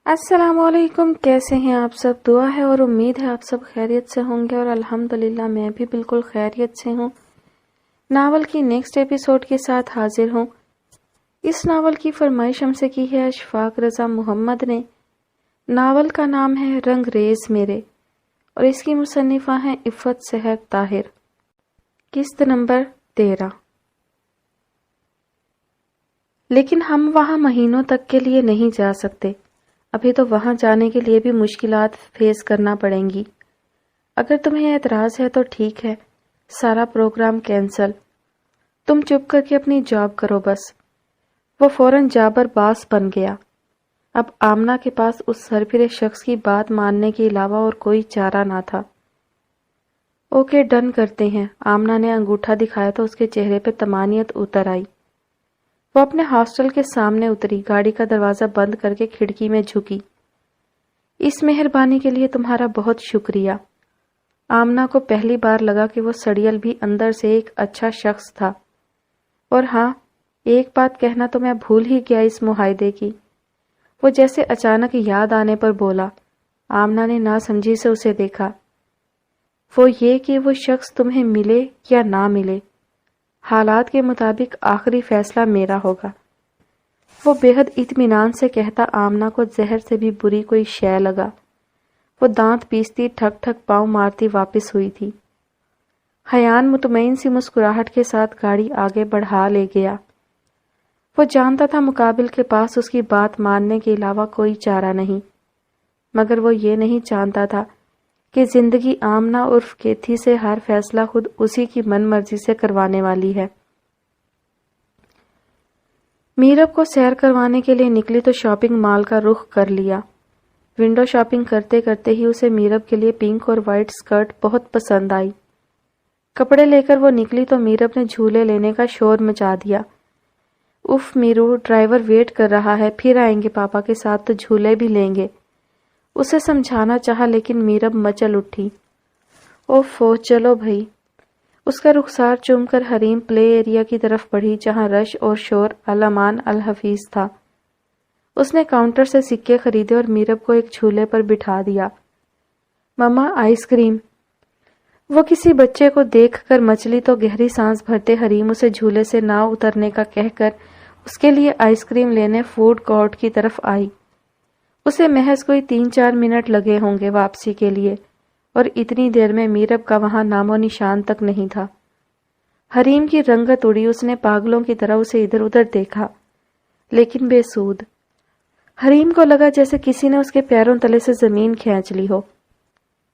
السلام علیکم، کیسے ہیں آپ سب؟ دعا ہے اور امید ہے آپ سب خیریت سے ہوں گے، اور الحمدللہ میں بھی بالکل خیریت سے ہوں۔ ناول کی نیکسٹ ایپیسوڈ کے ساتھ حاضر ہوں۔ اس ناول کی فرمائش ہم سے کی ہے اشفاق رضا محمد نے۔ ناول کا نام ہے رنگ ریز میرے، اور اس کی مصنفہ ہیں عفت صحت طاہر۔ قسط نمبر 13۔ لیکن ہم وہاں مہینوں تک کے لیے نہیں جا سکتے۔ ابھی تو وہاں جانے کے لیے بھی مشکلات فیس کرنا پڑیں گی۔ اگر تمہیں اعتراض ہے تو ٹھیک ہے، سارا پروگرام کینسل۔ تم چپ کر کے اپنی جاب کرو بس۔ وہ فوراً جابر باس بن گیا۔ اب آمنہ کے پاس اس سرفرے شخص کی بات ماننے کے علاوہ اور کوئی چارہ نہ تھا۔ اوکے، ڈن کرتے ہیں۔ آمنہ نے انگوٹھا دکھایا تو اس کے چہرے پہ طمانینت اتر آئی۔ وہ اپنے ہاسٹل کے سامنے اتری، گاڑی کا دروازہ بند کر کے کھڑکی میں جھکی۔ اس مہربانی کے لیے تمہارا بہت شکریہ۔ آمنہ کو پہلی بار لگا کہ وہ سڑیل بھی اندر سے ایک اچھا شخص تھا۔ اور ہاں، ایک بات کہنا تو میں بھول ہی گیا اس معاہدے کی۔ وہ جیسے اچانک یاد آنے پر بولا۔ آمنہ نے ناسمجھی سے اسے دیکھا۔ وہ یہ کہ وہ شخص تمہیں ملے یا نہ ملے، حالات کے مطابق آخری فیصلہ میرا ہوگا، وہ بے حد اطمینان سے کہتا۔ آمنہ کو زہر سے بھی بری کوئی شے لگا۔ وہ دانت پیستی ٹھک ٹھک پاؤں مارتی واپس ہوئی تھی۔ حیان مطمئن سی مسکراہٹ کے ساتھ گاڑی آگے بڑھا لے گیا۔ وہ جانتا تھا مقابل کے پاس اس کی بات ماننے کے علاوہ کوئی چارہ نہیں، مگر وہ یہ نہیں جانتا تھا کہ زندگی آمنہ عرف کیتھی سے ہر فیصلہ خود اسی کی من مرضی سے کروانے والی ہے۔ میرب کو سیر کروانے کے لیے نکلی تو شاپنگ مال کا رخ کر لیا۔ ونڈو شاپنگ کرتے کرتے ہی اسے میرب کے لیے پنک اور وائٹ سکرٹ بہت پسند آئی۔ کپڑے لے کر وہ نکلی تو میرب نے جھولے لینے کا شور مچا دیا۔ اف میرو، ڈرائیور ویٹ کر رہا ہے، پھر آئیں گے پاپا کے ساتھ تو جھولے بھی لیں گے۔ اسے سمجھانا چاہا لیکن میرب مچل اٹھی۔ اوفو، چلو بھائی۔ اس کا رخسار چوم کر حریم پلے ایریا کی طرف بڑھی جہاں رش اور شور الامان الحفیظ تھا۔ اس نے کاؤنٹر سے سکے خریدے اور میرب کو ایک جھولے پر بٹھا دیا۔ مما، آئس کریم۔ وہ کسی بچے کو دیکھ کر مچلی تو گہری سانس بھرتے حریم اسے جھولے سے نہ اترنے کا کہہ کر اس کے لیے آئس کریم لینے فوڈ کورٹ کی طرف آئی۔ اسے محض کوئی 3-4 منٹ لگے ہوں گے واپسی کے لیے، اور اتنی دیر میں میرب کا وہاں نام و نشان تک نہیں تھا۔ حریم کی رنگت اڑی، اس نے پاگلوں کی طرح اسے ادھر ادھر دیکھا، لیکن بے سود۔ حریم کو لگا جیسے کسی نے اس کے پیروں تلے سے زمین کھینچ لی ہو۔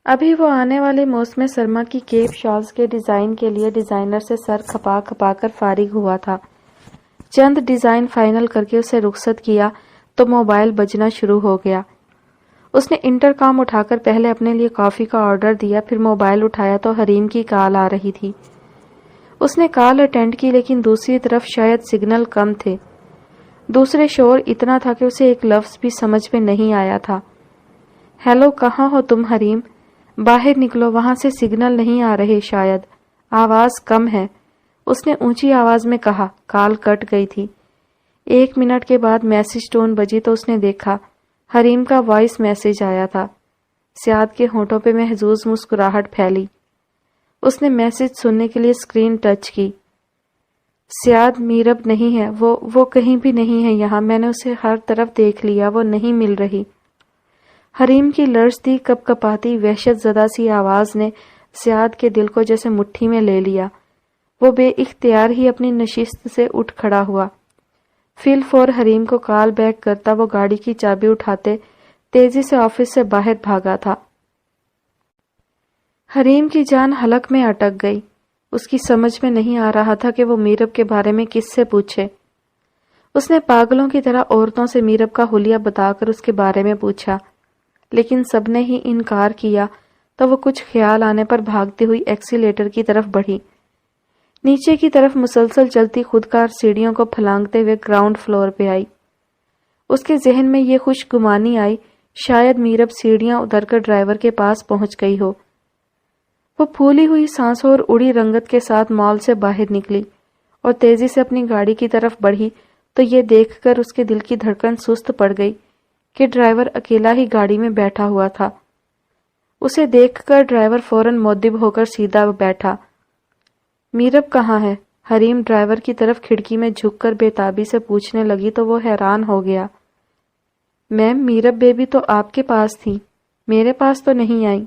ابھی وہ آنے والے موسم سرما کی کیپ شالز کے ڈیزائن کے لیے ڈیزائنر سے سر کھپا کھپا کر فارغ ہوا تھا۔ چند ڈیزائن فائنل کر کے اسے رخصت کیا تو موبائل بجنا شروع ہو گیا۔ اس نے انٹر کام اٹھا کر پہلے اپنے لیے کافی کا آرڈر دیا، پھر موبائل اٹھایا تو حریم کی کال آ رہی تھی۔ اس نے کال اٹینڈ کی لیکن دوسری طرف شاید سگنل کم تھے۔ دوسرے شور اتنا تھا کہ اسے ایک لفظ بھی سمجھ میں نہیں آیا تھا۔ ہیلو، کہاں ہو تم حریم؟ باہر نکلو، وہاں سے سگنل نہیں آ رہے، شاید آواز کم ہے، اس نے اونچی آواز میں کہا۔ کال کٹ گئی تھی۔ 1 منٹ کے بعد میسج ٹون بجی تو اس نے دیکھا حریم کا وائس میسج آیا تھا۔ سیاد کے ہونٹوں پہ محظوظ مسکراہٹ پھیلی۔ اس نے میسج سننے کے لیے اسکرین ٹچ کی۔ سیاد، میرب نہیں ہے، وہ کہیں بھی نہیں ہے یہاں، میں نے اسے ہر طرف دیکھ لیا، وہ نہیں مل رہی۔ حریم کی لرزتی کپ کپاتی وحشت زدہ سی آواز نے سیاد کے دل کو جیسے مٹھی میں لے لیا۔ وہ بے اختیار ہی اپنی نشست سے اٹھ کھڑا ہوا۔ فی الفور حریم کو کال بیک کرتا وہ گاڑی کی چابی اٹھاتے تیزی سے آفس سے باہر بھاگا تھا۔ حریم کی جان حلق میں اٹک گئی۔ اس کی سمجھ میں نہیں آ رہا تھا کہ وہ میرب کے بارے میں کس سے پوچھے۔ اس نے پاگلوں کی طرح عورتوں سے میرب کا حلیہ بتا کر اس کے بارے میں پوچھا، لیکن سب نے ہی انکار کیا تو وہ کچھ خیال آنے پر بھاگتی ہوئی ایکسیلیٹر کی طرف بڑھی۔ نیچے کی طرف مسلسل چلتی خودکار سیڑھیوں کو پھلانگتے ہوئے گراؤنڈ فلور پہ آئی۔ اس کے ذہن میں یہ خوش گمانی آئی شاید میرب سیڑھیاں اتر کر ڈرائیور کے پاس پہنچ گئی ہو۔ وہ پھولی ہوئی سانسوں اور اڑی رنگت کے ساتھ مال سے باہر نکلی اور تیزی سے اپنی گاڑی کی طرف بڑھی تو یہ دیکھ کر اس کے دل کی دھڑکن سست پڑ گئی کہ ڈرائیور اکیلا ہی گاڑی میں بیٹھا ہوا تھا۔ اسے دیکھ کر ڈرائیور فوراً مؤدب ہو کر سیدھا بیٹھا۔ میرب کہاں ہے؟ حریم ڈرائیور کی طرف کھڑکی میں جھک کر بے تابی سے پوچھنے لگی تو وہ حیران ہو گیا۔ میم، میرب بیبی تو آپ کے پاس تھی، میرے پاس تو نہیں آئی۔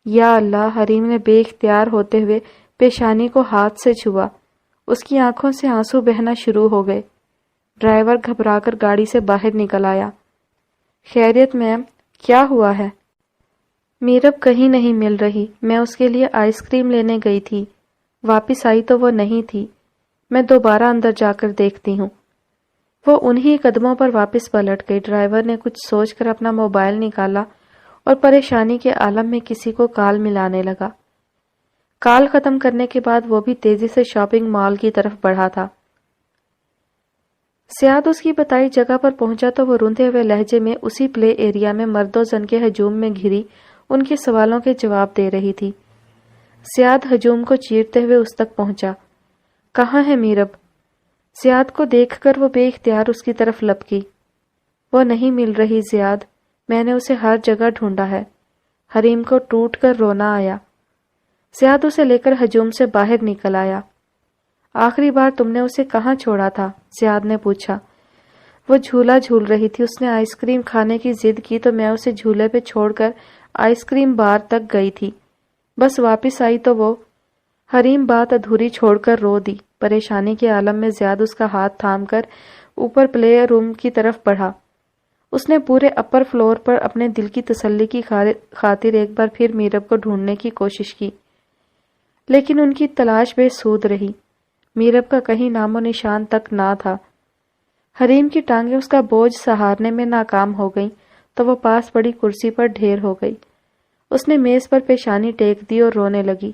یا اللہ! حریم نے بے اختیار ہوتے ہوئے پیشانی کو ہاتھ سے چھوا۔ اس کی آنکھوں سے آنسو بہنا شروع ہو گئے۔ ڈرائیور گھبرا کر گاڑی سے باہر نکل آیا۔ خیریت میم، کیا ہوا ہے؟ میرب کہیں نہیں مل رہی، میں اس کے لیے آئس کریم لینے گئی تھی، واپس آئی تو وہ نہیں تھی، میں دوبارہ اندر جا کر دیکھتی ہوں۔ وہ انہی قدموں پر واپس پلٹ گئی۔ ڈرائیور نے کچھ سوچ کر اپنا موبائل نکالا اور پریشانی کے عالم میں کسی کو کال ملانے لگا۔ کال ختم کرنے کے بعد وہ بھی تیزی سے شاپنگ مال کی طرف بڑھا تھا۔ سیاد اس کی بتائی جگہ پر پہنچا تو وہ روندے ہوئے لہجے میں اسی پلے ایریا میں مرد و زن کے ہجوم میں گھری ان کے سوالوں کے جواب دے رہی تھی۔ سیاد ہجوم کو چیرتے ہوئے اس تک پہنچا۔ کہاں ہے میرب؟ زیاد کو دیکھ کر وہ بے اختیار اس کی طرف لپکی۔ وہ نہیں مل رہی زیاد، میں نے اسے ہر جگہ ڈھونڈا ہے۔ حریم کو ٹوٹ کر رونا آیا۔ زیاد اسے لے کر ہجوم سے باہر نکل آیا۔ آخری بار تم نے اسے کہاں چھوڑا تھا؟ زیاد نے پوچھا۔ وہ جھولا جھول رہی تھی، اس نے آئس کریم کھانے کی ضد کی تو میں اسے جھولے پہ چھوڑ کر آئس کریم بار تک گئی تھی، بس واپس آئی تو وہ… حریم بات ادھوری چھوڑ کر رو دی۔ پریشانی کے عالم میں زیاد اس کا ہاتھ تھام کر اوپر پلے روم کی طرف بڑھا۔ اس نے پورے اپر فلور پر اپنے دل کی تسلی کی خاطر ایک بار پھر میرب کو ڈھونڈنے کی کوشش کی، لیکن ان کی تلاش بے سود رہی۔ میرب کا کہیں نام و نشان تک نہ تھا۔ حریم کی ٹانگیں اس کا بوجھ سہارنے میں ناکام ہو گئیں تو وہ پاس پڑی کرسی پر ڈھیر ہو گئی۔ اس نے میز پر پیشانی ٹیک دی اور رونے لگی۔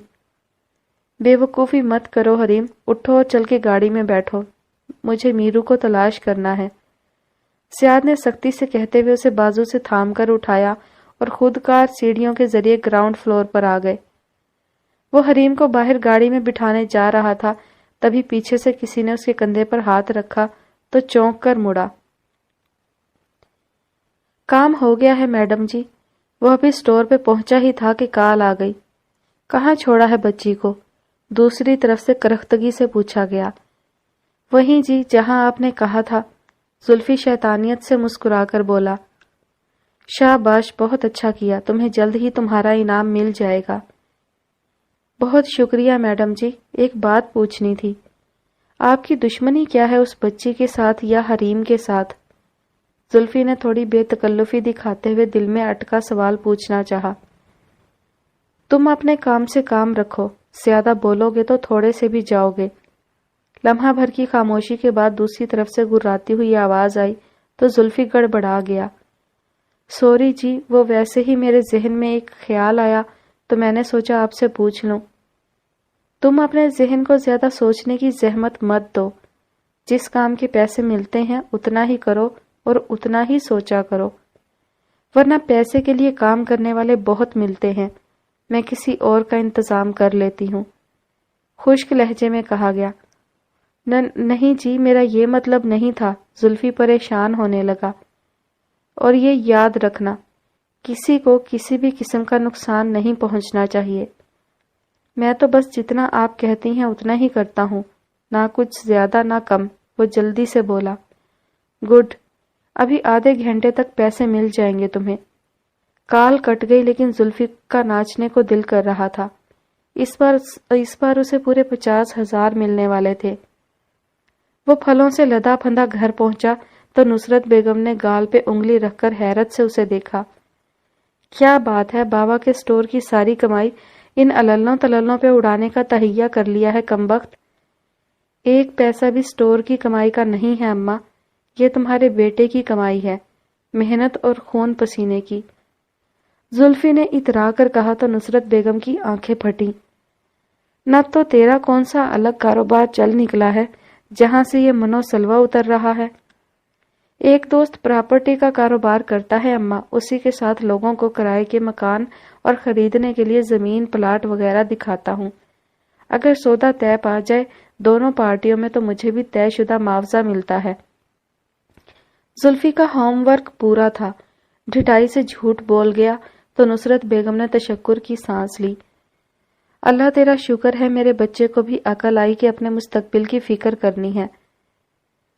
بے وقوفی مت کرو حریم، اٹھو اور چل کے گاڑی میں بیٹھو، مجھے میرو کو تلاش کرنا ہے۔ سیاد نے سختی سے کہتے ہوئے اسے بازو سے تھام کر اٹھایا اور خود کار سیڑھیوں کے ذریعے گراؤنڈ فلور پر آ گئے۔ وہ حریم کو باہر گاڑی میں بٹھانے جا رہا تھا، تبھی پیچھے سے کسی نے اس کے کندھے پر ہاتھ رکھا تو چونک کر مڑا۔ کام ہو گیا ہے میڈم جی۔ وہ ابھی اسٹور پہ پہنچا ہی تھا کہ کال آ گئی۔ کہاں چھوڑا ہے بچی کو؟ دوسری طرف سے کرختگی سے پوچھا گیا۔ وہیں جی، جہاں آپ نے کہا تھا، زلفی شیطانیت سے مسکرا کر بولا۔ شاباش، بہت اچھا کیا، تمہیں جلد ہی تمہارا انعام مل جائے گا۔ بہت شکریہ میڈم جی، ایک بات پوچھنی تھی، آپ کی دشمنی کیا ہے اس بچی کے ساتھ یا حریم کے ساتھ؟ زلفی نے تھوڑی بے تکلفی دکھاتے ہوئے دل میں اٹکا سوال پوچھنا چاہا۔ تم اپنے کام سے کام رکھو، زیادہ بولو گے تو تھوڑے سے بھی جاؤ گے۔ لمحہ بھر کی خاموشی کے بعد دوسری طرف سے گراتی ہوئی آواز آئی تو زلفی گڑبڑا گیا۔ سوری جی، وہ ویسے ہی میرے ذہن میں ایک خیال آیا تو میں نے سوچا آپ سے پوچھ لوں۔ تم اپنے ذہن کو زیادہ سوچنے کی زحمت مت دو، جس کام کے پیسے ملتے ہیں اتنا ہی کرو اور اتنا ہی سوچا کرو، ورنہ پیسے کے لیے کام کرنے والے بہت ملتے ہیں، میں کسی اور کا انتظام کر لیتی ہوں۔ خشک لہجے میں کہا گیا۔ نہیں جی، میرا یہ مطلب نہیں تھا۔ زلفی پریشان ہونے لگا۔ اور یہ یاد رکھنا، کسی کو کسی بھی قسم کا نقصان نہیں پہنچنا چاہیے۔ میں تو بس جتنا آپ کہتی ہیں اتنا ہی کرتا ہوں، نہ کچھ زیادہ نہ کم۔ وہ جلدی سے بولا۔ گڈ، ابھی آدھے گھنٹے تک پیسے مل جائیں گے تمہیں۔ کال کٹ گئی لیکن زلفی کا ناچنے کو دل کر رہا تھا۔ اس بار اسے پورے 50,000 ملنے والے تھے۔ وہ پھلوں سے لدا پھندا گھر پہنچا تو نصرت بیگم نے گال پہ انگلی رکھ کر حیرت سے اسے دیکھا۔ کیا بات ہے، بابا کے اسٹور کی ساری کمائی ان عللوں تللوں پہ اڑانے کا تہیہ کر لیا ہے کمبخت۔ ایک پیسہ بھی اسٹور کی کمائی کا نہیں ہے اماں، یہ تمہارے بیٹے کی کمائی ہے، محنت اور خون پسینے کی۔ زلفی نے اترا کر کہا تو نصرت بیگم کی آنکھیں پھٹیں۔ نہ تو تیرا کون سا الگ کاروبار چل نکلا ہے جہاں سے یہ منو سلوا اتر رہا ہے؟ ایک دوست پراپرٹی کا کاروبار کرتا ہے اماں، اسی کے ساتھ لوگوں کو کرائے کے مکان اور خریدنے کے لیے زمین پلاٹ وغیرہ دکھاتا ہوں۔ اگر سودا طے پا جائے دونوں پارٹیوں میں تو مجھے بھی طے شدہ معاوضہ ملتا ہے۔ زلفی کا ہوم ورک پورا تھا. ڈھٹائی سے جھوٹ بول گیا تو نصرت بیگم نے تشکر کی سانس لی. اللہ تیرا شکر ہے میرے بچے کو بھی عقل آئی کہ اپنے مستقبل کی فکر کرنی ہے.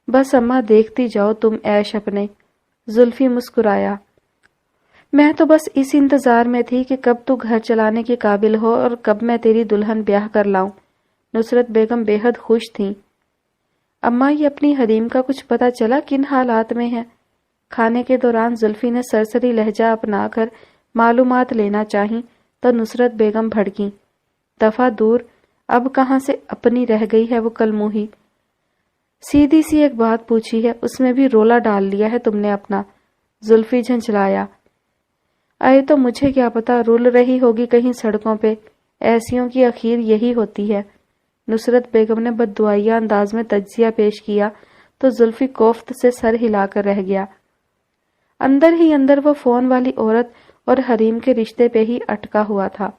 بس اماں دیکھتی جاؤ تم عیش اپنے. زلفی مسکرایا. میں تو بس اس انتظار میں تھی کہ کب تو گھر چلانے کے قابل ہو اور کب میں تیری دلہن بیاہ کر لاؤں. نصرت بیگم بے حد خوش تھیں. اماں یہ اپنی حریم کا کچھ پتہ چلا کن حالات میں ہے؟ کھانے کے دوران زلفی نے سرسری لہجہ اپنا کر معلومات لینا چاہیں تو نصرت بیگم بھڑکیں. دفعہ دور، اب کہاں سے اپنی رہ گئی ہے وہ کلموہی. سیدھی سی ایک بات پوچھی ہے، اس میں بھی رولا ڈال لیا ہے تم نے اپنا. زلفی جھنجھلایا. اے تو مجھے کیا پتا، رول رہی ہوگی کہیں سڑکوں پہ. ایسیوں کی اخیر یہی ہوتی ہے. نصرت بیگم نے بددعائیہ انداز میں تجزیہ پیش کیا تو زلفی کوفت سے سر ہلا کر رہ گیا. اندر ہی اندر وہ فون والی عورت اور حریم کے رشتے پہ ہی اٹکا ہوا تھا.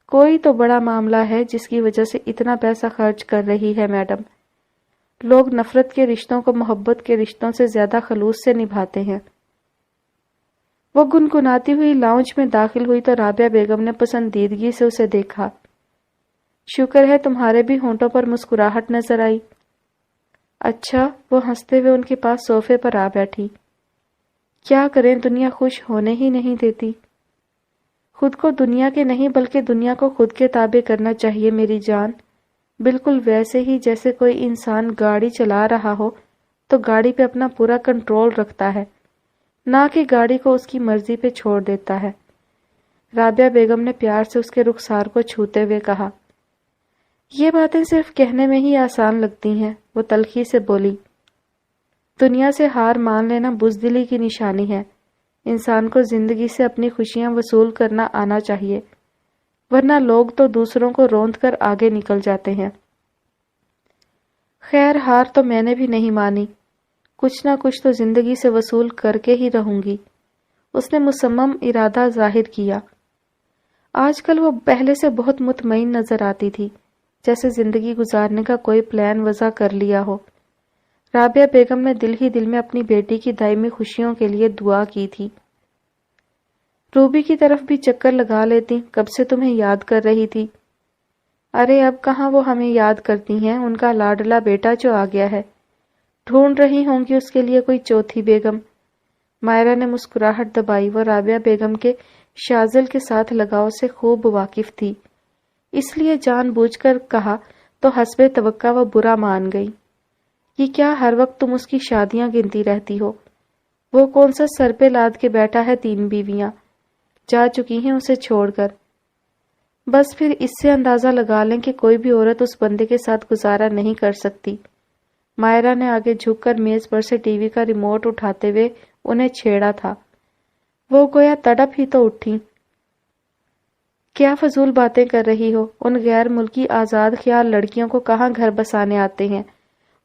کوئی تو بڑا معاملہ ہے جس کی وجہ سے اتنا پیسہ خرچ کر رہی ہے میڈم. لوگ نفرت کے رشتوں کو محبت کے رشتوں سے زیادہ خلوص سے نبھاتے ہیں. وہ گنگناتی ہوئی لاؤنج میں داخل ہوئی تو رابعہ بیگم نے پسندیدگی سے اسے دیکھا. شکر ہے تمہارے بھی ہونٹوں پر مسکراہٹ نظر آئی. اچھا. وہ ہنستے ہوئے ان کے پاس صوفے پر آ بیٹھی. کیا کریں، دنیا خوش ہونے ہی نہیں دیتی. خود کو دنیا کے نہیں بلکہ دنیا کو خود کے تابع کرنا چاہیے میری جان. بالکل ویسے ہی جیسے کوئی انسان گاڑی چلا رہا ہو تو گاڑی پہ اپنا پورا کنٹرول رکھتا ہے، نہ کہ گاڑی کو اس کی مرضی پہ چھوڑ دیتا ہے. رابعہ بیگم نے پیار سے اس کے رخسار کو چھوتے ہوئے کہا. یہ باتیں صرف کہنے میں ہی آسان لگتی ہیں. وہ تلخی سے بولی. دنیا سے ہار مان لینا بزدلی کی نشانی ہے. انسان کو زندگی سے اپنی خوشیاں وصول کرنا آنا چاہیے، ورنہ لوگ تو دوسروں کو روند کر آگے نکل جاتے ہیں. خیر ہار تو میں نے بھی نہیں مانی، کچھ نہ کچھ تو زندگی سے وصول کر کے ہی رہوں گی. اس نے مصمم ارادہ ظاہر کیا. آج کل وہ پہلے سے بہت مطمئن نظر آتی تھی، جیسے زندگی گزارنے کا کوئی پلان وضع کر لیا ہو. رابعہ بیگم نے دل ہی دل میں اپنی بیٹی کی دائمی خوشیوں کے لیے دعا کی تھی. روبی کی طرف بھی چکر لگا لیتی، کب سے تمہیں یاد کر رہی تھی. ارے اب کہاں وہ ہمیں یاد کرتی ہیں، ان کا لاڈلا بیٹا جو آ گیا ہے. ڈھونڈ رہی ہوں گی اس کے لیے کوئی چوتھی بیگم. مائرہ نے مسکراہٹ دبائی. وہ رابعہ بیگم کے شازل کے ساتھ لگاؤ سے خوب واقف تھی، اس لیے جان بوجھ کر کہا تو حسب توقع وہ برا مان گئی. یہ کیا ہر وقت تم اس کی شادیاں گنتی رہتی ہو؟ وہ کون سا سر پہ لاد کے بیٹھا ہے، 3 بیویاں جا چکی ہیں اسے چھوڑ کر. بس پھر اس سے اندازہ لگا لیں کہ کوئی بھی عورت اس بندے کے ساتھ گزارا نہیں کر سکتی. مائرہ نے آگے جھک کر میز پر سے ٹی وی کا ریموٹ اٹھاتے ہوئے انہیں چھیڑا تھا. وہ گویا تڑپ ہی تو اٹھی. کیا فضول باتیں کر رہی ہو؟ ان غیر ملکی آزاد خیال لڑکیوں کو کہاں گھر بسانے آتے ہیں؟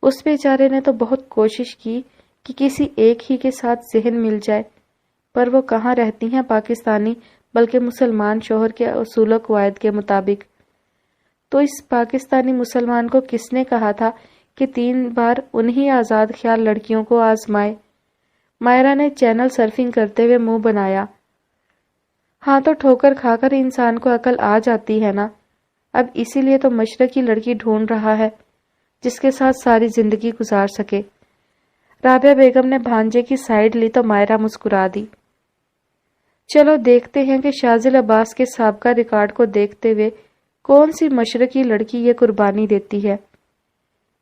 اس بیچارے نے تو بہت کوشش کی کہ کسی ایک ہی کے ساتھ ذہن مل جائے، پر وہ کہاں رہتی ہیں پاکستانی بلکہ مسلمان شوہر کے اصول و قواعد کے مطابق. تو اس پاکستانی مسلمان کو کس نے کہا تھا کہ 3 بار انہی آزاد خیال لڑکیوں کو آزمائے؟ مائرہ نے چینل سرفنگ کرتے ہوئے منہ بنایا. ہاں تو ٹھوکر کھا کر انسان کو عقل آ جاتی ہے نا. اب اسی لیے تو مشرقی لڑکی ڈھونڈ رہا ہے جس کے ساتھ ساری زندگی گزار سکے. رابعہ بیگم نے بھانجے کی سائیڈ لی تو مائرہ مسکرا دی. چلو دیکھتے ہیں کہ شازل عباس کے سابقہ ریکارڈ کو دیکھتے ہوئے کون سی مشرقی لڑکی یہ قربانی دیتی ہے.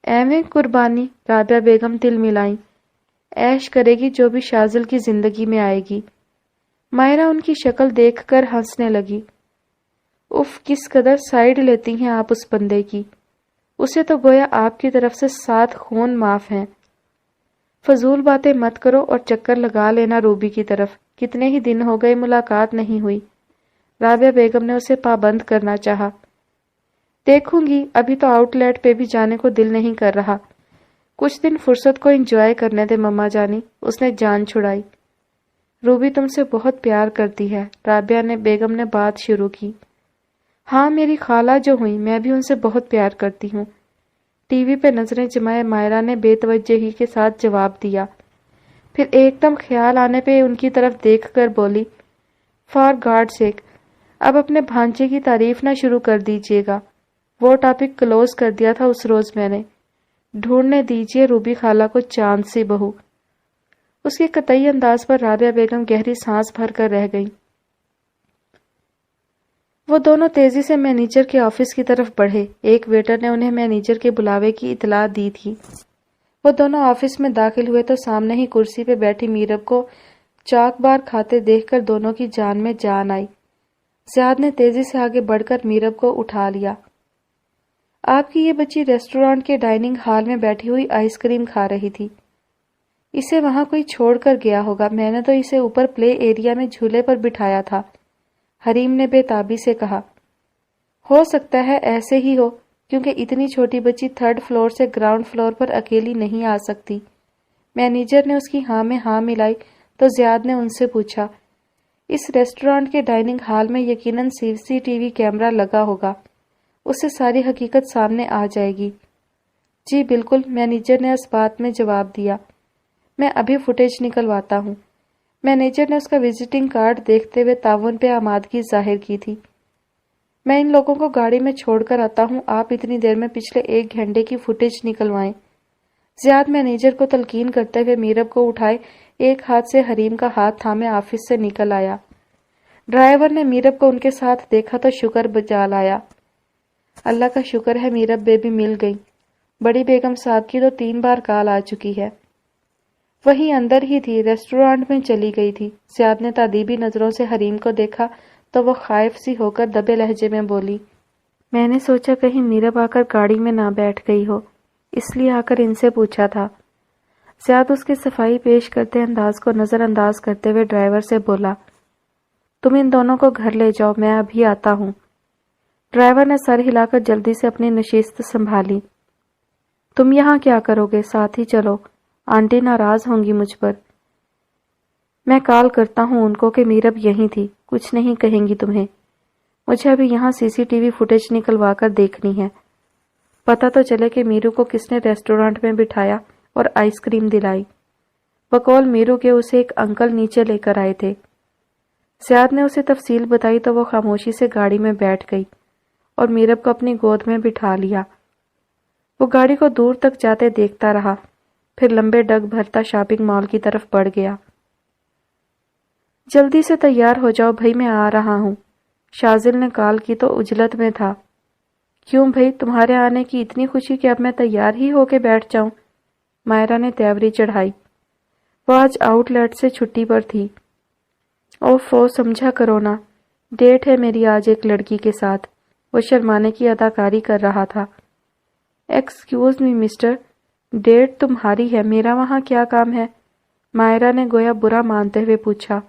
ایویں قربانی؟ رابعہ بیگم دل ملائیں. عیش کرے گی جو بھی شازل کی زندگی میں آئے گی. مائرہ ان کی شکل دیکھ کر ہنسنے لگی. اف کس قدر سائیڈ لیتی ہیں آپ اس بندے کی. اسے تو گویا آپ کی طرف سے 7 خون معاف ہیں. فضول باتیں مت کرو اور چکر لگا لینا روبی کی طرف. کتنے ہی دن ہو گئے ملاقات نہیں ہوئی. رابعہ بیگم نے اسے پابند کرنا چاہا. دیکھوں گی، ابھی تو آؤٹ لیٹ پہ بھی جانے کو دل نہیں کر رہا. کچھ دن فرصت کو انجوائے کرنے دے مما جانی. اس نے جان چھڑائی. روبی تم سے بہت پیار کرتی ہے. رابعہ نے بیگم نے بات شروع کی. ہاں میری خالہ جو ہوئی، میں بھی ان سے بہت پیار کرتی ہوں. ٹی وی پہ نظریں جمائے مائرہ نے بے توجہی کے ساتھ جواب دیا. پھر ایک دم خیال آنے پہ ان کی طرف دیکھ کر بولی، فار گاڈ سیک، اب اپنے بھانجے کی تعریف نہ شروع کر دیجیے گا، وہ ٹاپک کلوز کر دیا تھا اس روز میں نے۔ ڈھونڈنے دیجیے روبی خالہ کو چاند سی بہو۔ اس کے قطعی انداز پر رابعہ بیگم گہری سانس بھر کر رہ گئی۔ وہ دونوں تیزی سے مینیجر کے آفس کی طرف بڑھے۔ ایک ویٹر نے انہیں مینیجر کے بلاوے کی اطلاع دی تھی۔ وہ دونوں آفس میں داخل ہوئے تو سامنے ہی کرسی پہ بیٹھی میرب کو چاک بار کھاتے دیکھ کر دونوں کی جان میں جان آئی۔ زیاد نے تیزی سے آگے بڑھ کر میرب کو اٹھا لیا۔ آپ کی یہ بچی ریسٹورانٹ کے ڈائننگ ہال میں بیٹھی ہوئی آئس کریم کھا رہی تھی۔ اسے وہاں کوئی چھوڑ کر گیا ہوگا، میں نے تو اسے اوپر پلے ایریا میں جھولے پر بٹھایا تھا، حریم نے بے تابی سے کہا۔ ہو سکتا ہے ایسے ہی ہو، کیونکہ اتنی چھوٹی بچی 3rd فلور سے گراؤنڈ فلور پر اکیلی نہیں آ سکتی۔ مینیجر نے اس کی ہاں میں ہاں ملائی تو زیاد نے ان سے پوچھا، اس ریسٹورانٹ کے ڈائننگ ہال میں یقیناً CCTV کیمرہ لگا ہوگا، اس سے ساری حقیقت سامنے آ جائے گی۔ جی بالکل، مینیجر نے اس بات میں جواب دیا، میں ابھی فوٹیج نکلواتا ہوں۔ مینیجر نے اس کا وزٹنگ کارڈ دیکھتے ہوئے تعاون پہ آمادگی ظاہر کی تھی۔ میں ان لوگوں کو گاڑی میں چھوڑ کر آتا ہوں، آپ اتنی دیر میں پچھلے 1 گھنٹے کی فوٹیج نکلوائیں۔ زیاد مینیجر کو تلقین کرتے ہوئے میرب کو اٹھائے ایک ہاتھ سے حریم کا ہاتھ تھامے آفس سے نکل آیا۔ ڈرائیور نے میرب کو ان کے ساتھ دیکھا تو شکر بجا لایا۔ اللہ کا شکر ہے میرب بیبی مل گئی، بڑی بیگم صاحب کی تو 3 بار کال آ چکی ہے۔ وہی اندر ہی تھی، ریسٹورانٹ میں چلی گئی تھی۔ زیاد نے تادیبی نظروں سے حریم کو دیکھا تو وہ خائف سی ہو کر دبے لہجے میں بولی، میں نے سوچا کہیں میرب آ کر گاڑی میں نہ بیٹھ گئی ہو، اس لیے آ کر ان سے پوچھا تھا۔ زیاد اس کے صفائی پیش کرتے انداز کو نظر انداز کرتے ہوئے ڈرائیور سے بولا، تم ان دونوں کو گھر لے جاؤ، میں ابھی آتا ہوں۔ ڈرائیور نے سر ہلا کر جلدی سے اپنی نشست سنبھالی۔ تم یہاں کیا کرو گے؟ ساتھ ہی چلو، آنٹی ناراض ہوں گی مجھ پر۔ میں کال کرتا ہوں ان کو کہ میرب یہیں تھی، کچھ نہیں کہیں گی تمہیں۔ مجھے ابھی یہاں CCTV فوٹیج نکلوا کر دیکھنی ہے، پتہ تو چلے کہ میرو کو کس نے ریسٹورانٹ میں بٹھایا اور آئس کریم دلائی۔ بقول میرو کے اسے ایک انکل نیچے لے کر آئے تھے۔ زیاد نے اسے تفصیل بتائی تو وہ خاموشی سے گاڑی میں بیٹھ گئی اور میرب کو اپنی گود میں بٹھا لیا۔ وہ گاڑی کو دور تک جاتے دیکھتا رہا، پھر لمبے ڈگ بھرتا شاپنگ مال کی طرف بڑھ گیا۔ جلدی سے تیار ہو جاؤ بھائی، میں آ رہا ہوں۔ شازل نے کال کی تو عجلت میں تھا۔ کیوں بھائی، تمہارے آنے کی اتنی خوشی کہ اب میں تیار ہی ہو کے بیٹھ جاؤں؟ مائرہ نے تیوری چڑھائی۔ وہ آج آؤٹ لیٹ سے چھٹی پر تھی۔ اوفو، سمجھا کرو نا، ڈیٹ ہے میری آج ایک لڑکی کے ساتھ۔ وہ شرمانے کی اداکاری کر رہا تھا۔ ایکسکیوز می مسٹر، ڈیٹ تمہاری ہے، میرا وہاں کیا کام ہے؟ مائرہ نے گویا برا مانتے ہوئے پوچھا۔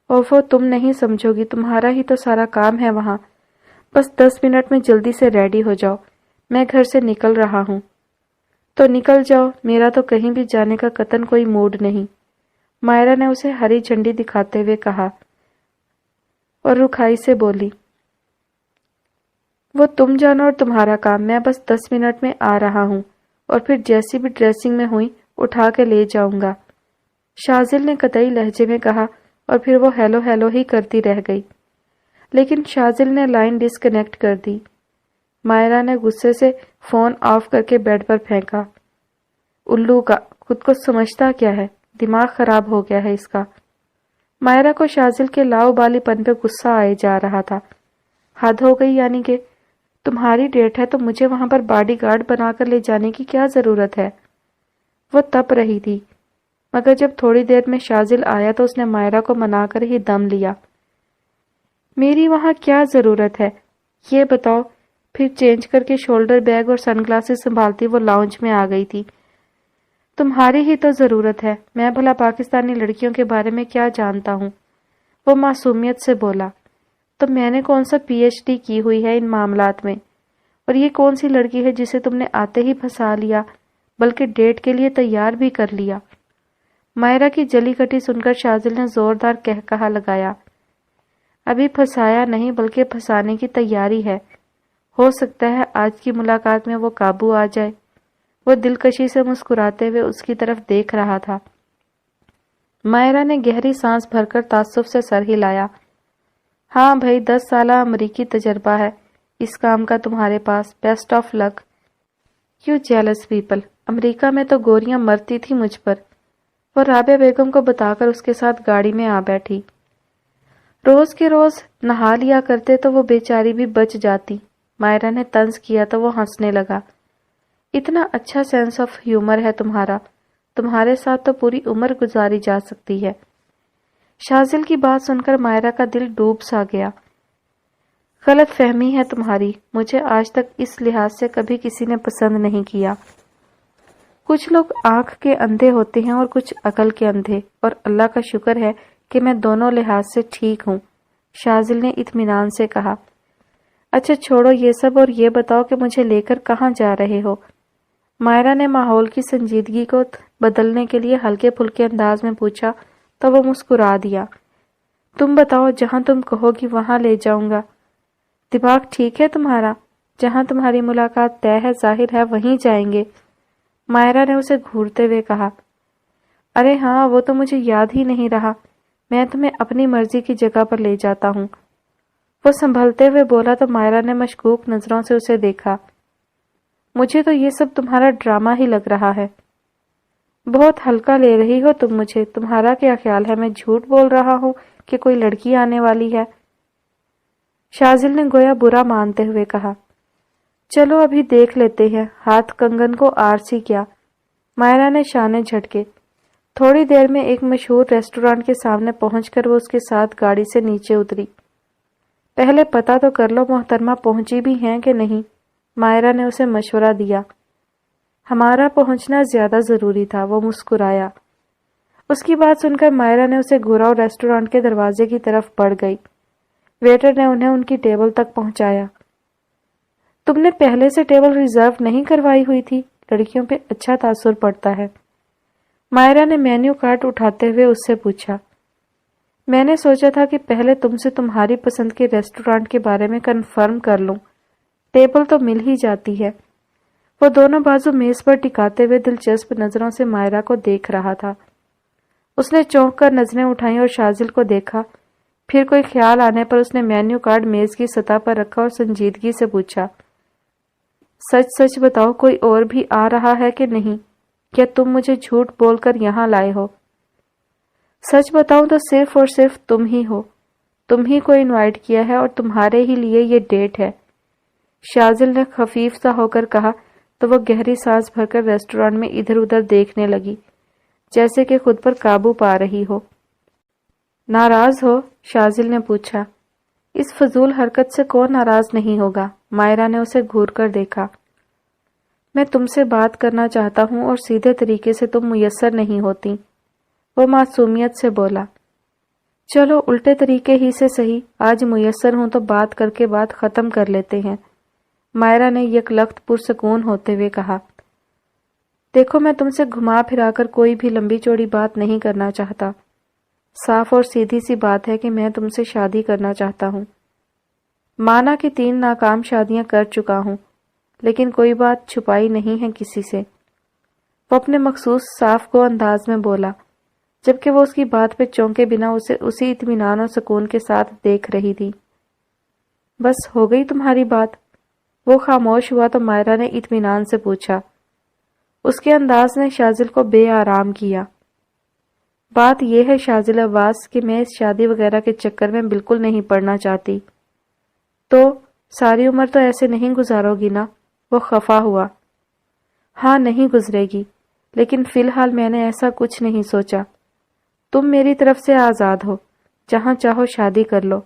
اوفو، تم نہیں سمجھو گی، تمہارا ہی تو سارا کام ہے وہاں۔ بس 10 منٹ میں جلدی سے ریڈی ہو جاؤ، میں گھر سے نکل رہا ہوں۔ تو نکل جاؤ، میرا تو کہیں بھی جانے کا قطعاً کوئی موڈ نہیں، مائرہ نے اسے ہری جھنڈی دکھاتے ہوئے کہا اور رکھائی سے بولی، وہ تم جانو اور تمہارا کام، میں بس 10 منٹ میں آ رہا ہوں، اور پھر جیسی بھی ڈریسنگ میں ہوئی اٹھا کے لے جاؤں گا، شازل نے قطعی لہجے میں کہا، اور پھر وہ ہیلو ہیلو ہی کرتی رہ گئی۔ لیکن شازل نے لائن ڈسکنیکٹ کر دی۔ مائرہ نے غصے سے فون آف کر کے بیڈ پر پھینکا۔ الو کا، خود کو سمجھتا کیا ہے، دماغ خراب ہو گیا ہے اس کا۔ مائرہ کو شازل کے لاؤبالی پن پہ غصہ آئے جا رہا تھا۔ حد ہو گئی، یعنی کہ تمہاری ڈیٹ ہے تو مجھے وہاں پر باڈی گارڈ بنا کر لے جانے کی کیا ضرورت ہے؟ وہ تپ رہی تھی، مگر جب تھوڑی دیر میں شازل آیا تو اس نے مائرہ کو منا کر ہی دم لیا۔ میری وہاں کیا ضرورت ہے یہ بتاؤ؟ پھر چینج کر کے شولڈر بیگ اور سن گلاسز سنبھالتی وہ لاؤنج میں آ گئی تھی۔ تمہاری ہی تو ضرورت ہے، میں بھلا پاکستانی لڑکیوں کے بارے میں کیا جانتا ہوں؟ وہ معصومیت سے بولا۔ تو میں نے کون سا PhD کی ہوئی ہے ان معاملات میں؟ اور یہ کون سی لڑکی ہے جسے تم نے آتے ہی پھنسا لیا، بلکہ ڈیٹ کے لیے تیار بھی کر لیا؟ مائرہ کی جلی کٹی سن کر شازل نے زوردار کہا لگایا، ابھی پھنسایا نہیں بلکہ پھنسانے کی تیاری ہے، ہو سکتا ہے آج کی ملاقات میں وہ قابو آ جائے۔ وہ دلکشی سے مسکراتے ہوئے اس کی طرف دیکھ رہا تھا۔ مائرہ نے گہری سانس بھر کر تعصب سے سر ہلایا۔ ہاں بھائی، 10 سالہ امریکی تجربہ ہے اس کام کا تمہارے پاس، best of look. You jealous people, امریکہ میں تو گوریاں مرتی تھی مجھ پر۔ وہ رابعہ بیگم کو بتا کر اس کے ساتھ گاڑی میں آ بیٹھی۔ روز کے روز نہا لیا کرتے تو وہ بیچاری بھی بچ جاتی۔ مائرہ نے طنز کیا تو وہ ہنسنے لگا۔ اتنا اچھا سینس آف ہیومر ہے تمہارا، تمہارے ساتھ تو پوری عمر گزاری جا سکتی ہے۔ شازل کی بات سن کر مائرہ کا دل ڈوب سا گیا۔ غلط فہمی ہے تمہاری، مجھے آج تک اس لحاظ سے کبھی کسی نے پسند نہیں کیا۔ کچھ لوگ آنکھ کے اندھے ہوتے ہیں اور کچھ عقل کے اندھے، اور اللہ کا شکر ہے کہ میں دونوں لحاظ سے ٹھیک ہوں، شازل نے اطمینان سے کہا۔ اچھا چھوڑو یہ سب اور یہ بتاؤ کہ مجھے لے کر کہاں جا رہے ہو؟ مائرہ نے ماحول کی سنجیدگی کو بدلنے کے لیے ہلکے پھلکے انداز میں پوچھا تو وہ مسکرا دیا۔ تم بتاؤ، جہاں تم کہو گی وہاں لے جاؤں گا۔ دماغ ٹھیک ہے تمہارا؟ جہاں تمہاری ملاقات طے ہے ظاہر ہے وہیں جائیں گے، مائرہ نے اسے گھورتے ہوئے کہا۔ ارے ہاں، وہ تو مجھے یاد ہی نہیں رہا، میں تمہیں اپنی مرضی کی جگہ پر لے جاتا ہوں۔ وہ سنبھلتے ہوئے بولا تو مائرہ نے مشکوک نظروں سے اسے دیکھا۔ مجھے تو یہ سب تمہارا ڈرامہ ہی لگ رہا ہے۔ بہت ہلکا لے رہی ہو تم مجھے، تمہارا کیا خیال ہے میں جھوٹ بول رہا ہوں کہ کوئی لڑکی آنے والی ہے؟ شازل نے گویا برا مانتے ہوئے کہا۔ چلو ابھی دیکھ لیتے ہیں، ہاتھ کنگن کو آرسی کیا، مائرہ نے شانے جھٹکے۔ تھوڑی دیر میں ایک مشہور ریسٹورانٹ کے سامنے پہنچ کر وہ اس کے ساتھ گاڑی سے نیچے اتری۔ پہلے پتہ تو کر لو محترمہ پہنچی بھی ہیں کہ نہیں، مائرہ نے اسے مشورہ دیا۔ ہمارا پہنچنا زیادہ ضروری تھا، وہ مسکرایا۔ اس کی بات سن کر مائرہ نے اسے گھورا اور ریسٹورانٹ کے دروازے کی طرف بڑھ گئی۔ ویٹر نے انہیں ان کی ٹیبل تک پہنچایا۔ تم نے پہلے سے ٹیبل ریزرو نہیں کروائی ہوئی تھی؟ لڑکیوں پہ اچھا تاثر پڑتا ہے، مائرہ نے مینیو کارڈ اٹھاتے ہوئے اس سے پوچھا۔ میں نے سوچا تھا کہ پہلے تم سے تمہاری پسند کے ریسٹورانٹ کے بارے میں کنفرم کر لوں، ٹیبل تو مل ہی جاتی ہے۔ وہ دونوں بازو میز پر ٹکاتے ہوئے دلچسپ نظروں سے مائرہ کو دیکھ رہا تھا۔ اس نے چونک کر نظریں اٹھائیں اور شازل کو دیکھا، پھر کوئی خیال آنے پر اس نے مینیو کارڈ میز کی سطح پر رکھا اور سنجیدگی سے پوچھا۔ سچ سچ بتاؤ، کوئی اور بھی آ رہا ہے کہ نہیں؟ کیا تم مجھے جھوٹ بول کر یہاں لائے ہو؟ سچ بتاؤں تو صرف اور صرف تم ہی ہو، تم ہی کو انوائٹ کیا ہے اور تمہارے ہی لیے یہ ڈیٹ ہے، شازل نے خفیف سا ہو کر کہا تو وہ گہری سانس بھر کر ریسٹورانٹ میں ادھر ادھر دیکھنے لگی، جیسے کہ خود پر قابو پا رہی ہو۔ ناراض ہو؟ شازل نے پوچھا۔ اس فضول حرکت سے کون ناراض نہیں ہوگا؟ مائرہ نے اسے گھور کر دیکھا۔ میں تم سے بات کرنا چاہتا ہوں اور سیدھے طریقے سے تم میسر نہیں ہوتی، وہ معصومیت سے بولا۔ چلو الٹے طریقے ہی سے صحیح، آج میسر ہوں تو بات کر کے بات ختم کر لیتے ہیں، مائرہ نے یک لخت پرسکون ہوتے ہوئے کہا۔ دیکھو میں تم سے گھما پھرا کر کوئی بھی لمبی چوڑی بات نہیں کرنا چاہتا، صاف اور سیدھی سی بات ہے کہ میں تم سے شادی کرنا چاہتا ہوں۔ مانا کہ 3 ناکام شادیاں کر چکا ہوں، لیکن کوئی بات چھپائی نہیں ہے کسی سے، وہ اپنے مخصوص صاف کو انداز میں بولا، جبکہ وہ اس کی بات پہ چونکے بنا اسے اسی اطمینان اور سکون کے ساتھ دیکھ رہی تھی۔ بس ہو گئی تمہاری بات؟ وہ خاموش ہوا تو مائرہ نے اطمینان سے پوچھا۔ اس کے انداز نے شازل کو بے آرام کیا۔ بات یہ ہے شازل عباس کہ میں اس شادی وغیرہ کے چکر میں بالکل نہیں پڑنا چاہتی۔ تو ساری عمر تو ایسے نہیں گزارو گی نا؟ وہ خفا ہوا۔ ہاں نہیں گزرے گی، لیکن فی الحال میں نے ایسا کچھ نہیں سوچا۔ تم میری طرف سے آزاد ہو، جہاں چاہو شادی کر لو۔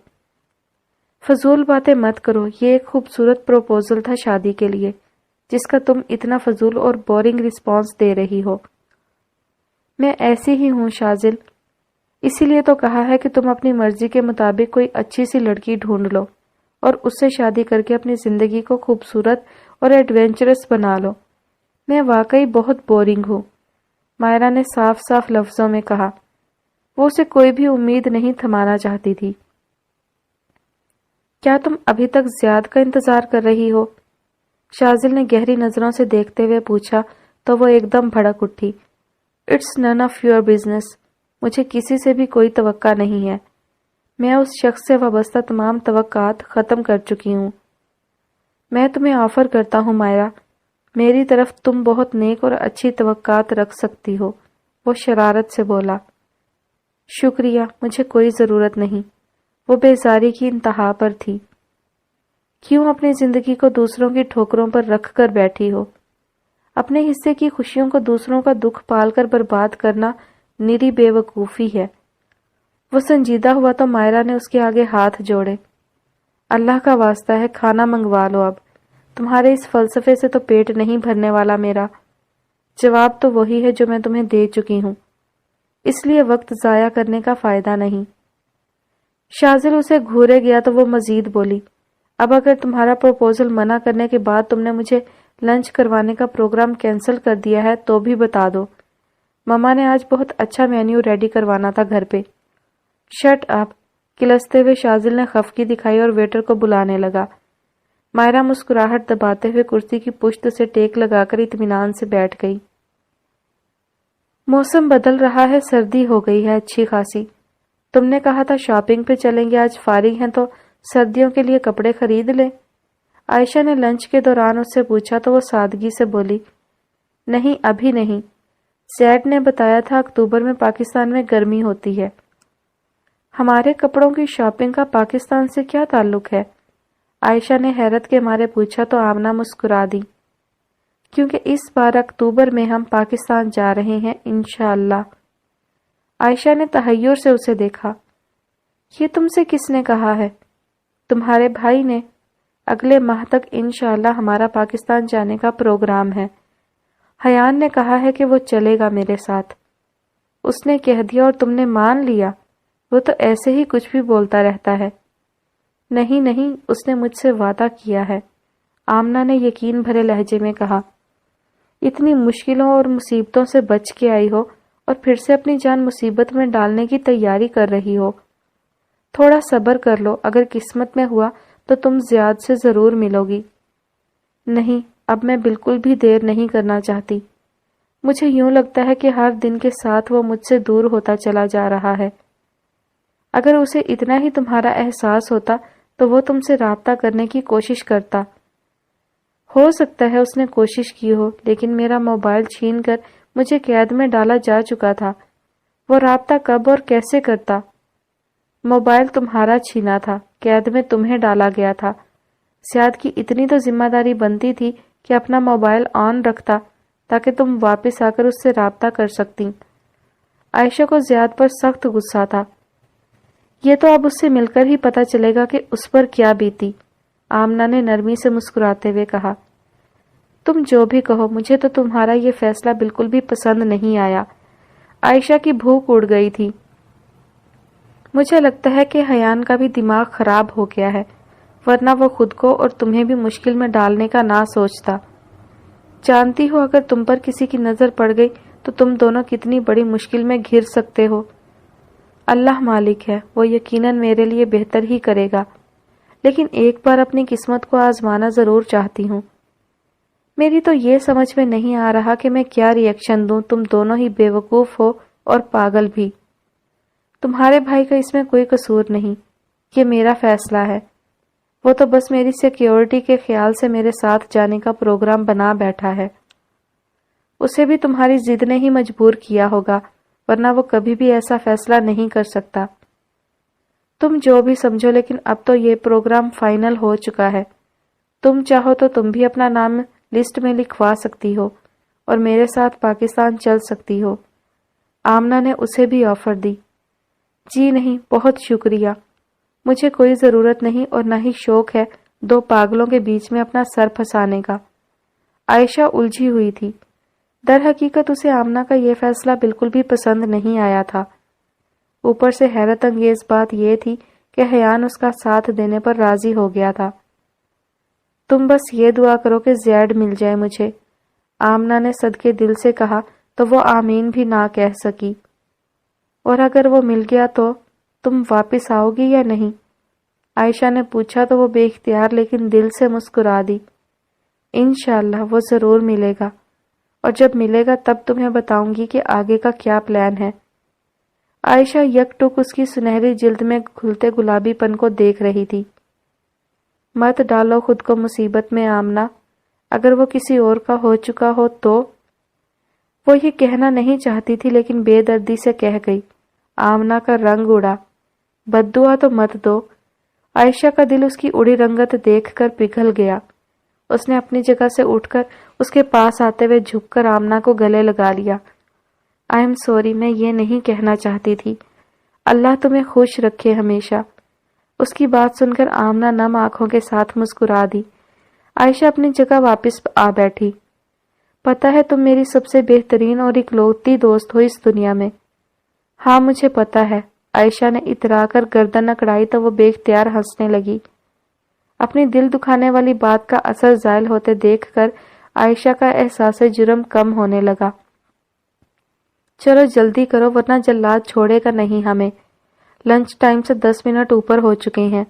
فضول باتیں مت کرو، یہ ایک خوبصورت پروپوزل تھا شادی کے لیے، جس کا تم اتنا فضول اور بورنگ رسپانس دے رہی ہو۔ میں ایسی ہی ہوں شازل، اسی لیے تو کہا ہے کہ تم اپنی مرضی کے مطابق کوئی اچھی سی لڑکی ڈھونڈ لو اور اس سے شادی کر کے اپنی زندگی کو خوبصورت اور ایڈونچرس بنا لو۔ میں واقعی بہت بورنگ ہوں، مائرہ نے صاف صاف لفظوں میں کہا۔ وہ اسے کوئی بھی امید نہیں تھمانا چاہتی تھی۔ کیا تم ابھی تک زیاد کا انتظار کر رہی ہو؟ شازل نے گہری نظروں سے دیکھتے ہوئے پوچھا تو وہ ایک دم بھڑک اٹھی۔ It's none of your business, مجھے کسی سے بھی کوئی توقع نہیں ہے۔ میں اس شخص سے وابستہ تمام توقعات ختم کر چکی ہوں۔ میں تمہیں آفر کرتا ہوں مائرہ، میری طرف تم بہت نیک اور اچھی توقعات رکھ سکتی ہو۔ وہ شرارت سے بولا۔ شکریہ، مجھے کوئی ضرورت نہیں۔ وہ بیزاری کی انتہا پر تھی۔ کیوں اپنی زندگی کو دوسروں کی ٹھوکروں پر رکھ کر بیٹھی ہو؟ اپنے حصے کی خوشیوں کو دوسروں کا دکھ پال کر برباد کرنا نری بے وقوفی ہے۔ وہ سنجیدہ ہوا تو مائرہ نے اس کے آگے ہاتھ جوڑے۔ اللہ کا واسطہ ہے، کھانا منگوا لو اب، تمہارے اس فلسفے سے تو پیٹ نہیں بھرنے والا میرا۔ جواب تو وہی ہے جو میں تمہیں دے چکی ہوں، اس لیے وقت ضائع کرنے کا فائدہ نہیں۔ شاذل اسے گھورے گیا تو وہ مزید بولی، اب اگر تمہارا پروپوزل منع کرنے کے بعد تم نے مجھے لنچ کروانے کا پروگرام کینسل کر دیا ہے تو بھی بتا دو۔ مما نے آج بہت اچھا مینیو ریڈی کروانا تھا گھر پہ۔ شٹ اپ، کلستے ہوئے شاذل نے خفگی دکھائی اور ویٹر کو بلانے لگا۔ مائرہ مسکراہٹ دباتے ہوئے کرسی کی پشت سے ٹیک لگا کر اطمینان سے بیٹھ گئی۔ موسم بدل رہا ہے، سردی ہو گئی ہے اچھی خاصی۔ تم نے کہا تھا شاپنگ پہ چلیں گے، آج فارغ ہیں تو سردیوں کے لیے کپڑے خرید لیں۔ عائشہ نے لنچ کے دوران اس سے پوچھا تو وہ سادگی سے بولی، نہیں ابھی نہیں، زید نے بتایا تھا اکتوبر میں پاکستان میں گرمی ہوتی ہے۔ ہمارے کپڑوں کی شاپنگ کا پاکستان سے کیا تعلق ہے؟ عائشہ نے حیرت کے مارے پوچھا تو آمنہ مسکرا دی، کیونکہ اس بار اکتوبر میں ہم پاکستان جا رہے ہیں انشاءاللہ۔ عائشہ نے تحیر سے اسے دیکھا۔ یہ تم سے کس نے کہا ہے؟ تمہارے بھائی نے۔ اگلے ماہ تک انشاءاللہ ہمارا پاکستان جانے کا پروگرام ہے۔ حیان نے کہا ہے کہ وہ چلے گا میرے ساتھ۔ اس نے کہہ دیا اور تم نے مان لیا؟ وہ تو ایسے ہی کچھ بھی بولتا رہتا ہے۔ نہیں نہیں، اس نے مجھ سے وعدہ کیا ہے، آمنہ نے یقین بھرے لہجے میں کہا۔ اتنی مشکلوں اور مصیبتوں سے بچ کے آئی ہو اور پھر سے اپنی جان مصیبت میں ڈالنے کی تیاری کر رہی ہو۔ تھوڑا صبر کر لو، اگر قسمت میں ہوا تو تم زیاد سے ضرور ملو گی۔ نہیں، اب میں بالکل بھی دیر نہیں کرنا چاہتی۔ مجھے یوں لگتا ہے کہ ہر دن کے ساتھ وہ مجھ سے دور ہوتا چلا جا رہا ہے۔ اگر اسے اتنا ہی تمہارا احساس ہوتا تو وہ تم سے رابطہ کرنے کی کوشش کرتا۔ ہو سکتا ہے اس نے کوشش کی ہو، لیکن میرا موبائل چھین کر مجھے قید میں ڈالا جا چکا تھا۔ وہ رابطہ کب اور کیسے کرتا؟ موبائل تمہارا چھینا تھا، قید میں تمہیں ڈالا گیا تھا۔ زیاد کی اتنی تو ذمہ داری بنتی تھی کہ اپنا موبائل آن رکھتا تاکہ تم واپس آ کر اس سے رابطہ کر سکتی۔ عائشہ کو زیاد پر سخت غصہ تھا۔ یہ تو اب اس سے مل کر ہی پتہ چلے گا کہ اس پر کیا بیتی۔ آمنہ نے نرمی سے مسکراتے ہوئے کہا، تم جو بھی کہو، مجھے تو تمہارا یہ فیصلہ بالکل بھی پسند نہیں آیا۔ عائشہ کی بھوک اڑ گئی تھی۔ مجھے لگتا ہے کہ حیان کا بھی دماغ خراب ہو گیا ہے، ورنہ وہ خود کو اور تمہیں بھی مشکل میں ڈالنے کا نہ سوچتا۔ جانتی ہو اگر تم پر کسی کی نظر پڑ گئی تو تم دونوں کتنی بڑی مشکل میں گھر سکتے ہو۔ اللہ مالک ہے، وہ یقیناً میرے لیے بہتر ہی کرے گا، لیکن ایک بار اپنی قسمت کو آزمانا ضرور چاہتی ہوں۔ میری تو یہ سمجھ میں نہیں آ رہا کہ میں کیا ری ایکشن دوں، تم دونوں ہی بے وقوف ہو اور پاگل بھی۔ تمہارے بھائی کا اس میں کوئی قصور نہیں، یہ میرا فیصلہ ہے۔ وہ تو بس میری سیکیورٹی کے خیال سے میرے ساتھ جانے کا پروگرام بنا بیٹھا ہے۔ اسے بھی تمہاری ضد نے ہی مجبور کیا ہوگا، ورنہ وہ کبھی بھی ایسا فیصلہ نہیں کر سکتا۔ تم جو بھی سمجھو، لیکن اب تو یہ پروگرام فائنل ہو چکا ہے۔ تم چاہو تو تم بھی اپنا نام لسٹ میں لکھوا سکتی ہو اور میرے ساتھ پاکستان چل سکتی ہو۔ آمنہ نے اسے بھی آفر دی۔ جی نہیں، بہت شکریہ، مجھے کوئی ضرورت نہیں اور نہ ہی شوق ہے دو پاگلوں کے بیچ میں اپنا سر پھنسانے کا۔ عائشہ الجھی ہوئی تھی۔ در حقیقت اسے آمنہ کا یہ فیصلہ بالکل بھی پسند نہیں آیا تھا۔ اوپر سے حیرت انگیز بات یہ تھی کہ حیان اس کا ساتھ دینے پر راضی ہو گیا تھا۔ تم بس یہ دعا کرو کہ زیڈ مل جائے مجھے، آمنہ نے صدقے دل سے کہا تو وہ آمین بھی نہ کہہ سکی۔ اور اگر وہ مل گیا تو تم واپس آؤ گی یا نہیں؟ عائشہ نے پوچھا تو وہ بے اختیار لیکن دل سے مسکرا دی۔ انشاءاللہ وہ ضرور ملے گا، اور جب ملے گا تب تمہیں بتاؤں گی کہ آگے کا کیا پلان ہے۔ عائشہ یک ٹک اس کی سنہری جلد میں کھلتے گلابی پن کو دیکھ رہی تھی۔ مت ڈالو خود کو مصیبت میں آمنہ، اگر وہ کسی اور کا ہو چکا ہو تو۔ وہ یہ کہنا نہیں چاہتی تھی لیکن بے دردی سے کہہ گئی۔ آمنہ کا رنگ اڑا۔ بد دعا تو مت دو۔ عائشہ کا دل اس کی اڑی رنگت دیکھ کر پگھل گیا۔ اس نے اپنی جگہ سے اٹھ کر اس کے پاس آتے ہوئے جھک کر آمنہ کو گلے لگا لیا۔ آئی ایم سوری، میں یہ نہیں کہنا چاہتی تھی۔ اللہ تمہیں خوش رکھے ہمیشہ۔ اس کی بات سن کر آمنہ نم آنکھوں کے ساتھ مسکرا دی۔ عائشہ اپنی جگہ واپس آ بیٹھی۔ پتہ ہے تم میری سب سے بہترین اور اکلوتی دوست ہو اس دنیا میں۔ ہاں مجھے پتہ ہے۔ عائشہ نے اترا کر گردن اکڑائی تو وہ بے اختیار ہنسنے لگی۔ اپنی دل دکھانے والی بات کا اثر زائل ہوتے دیکھ کر عائشہ کا احساس جرم کم ہونے لگا۔ چلو جلدی کرو ورنہ جلاد چھوڑے گا نہیں ہمیں۔ لنچ ٹائم سے 10 منٹ اوپر ہو چکے ہیں۔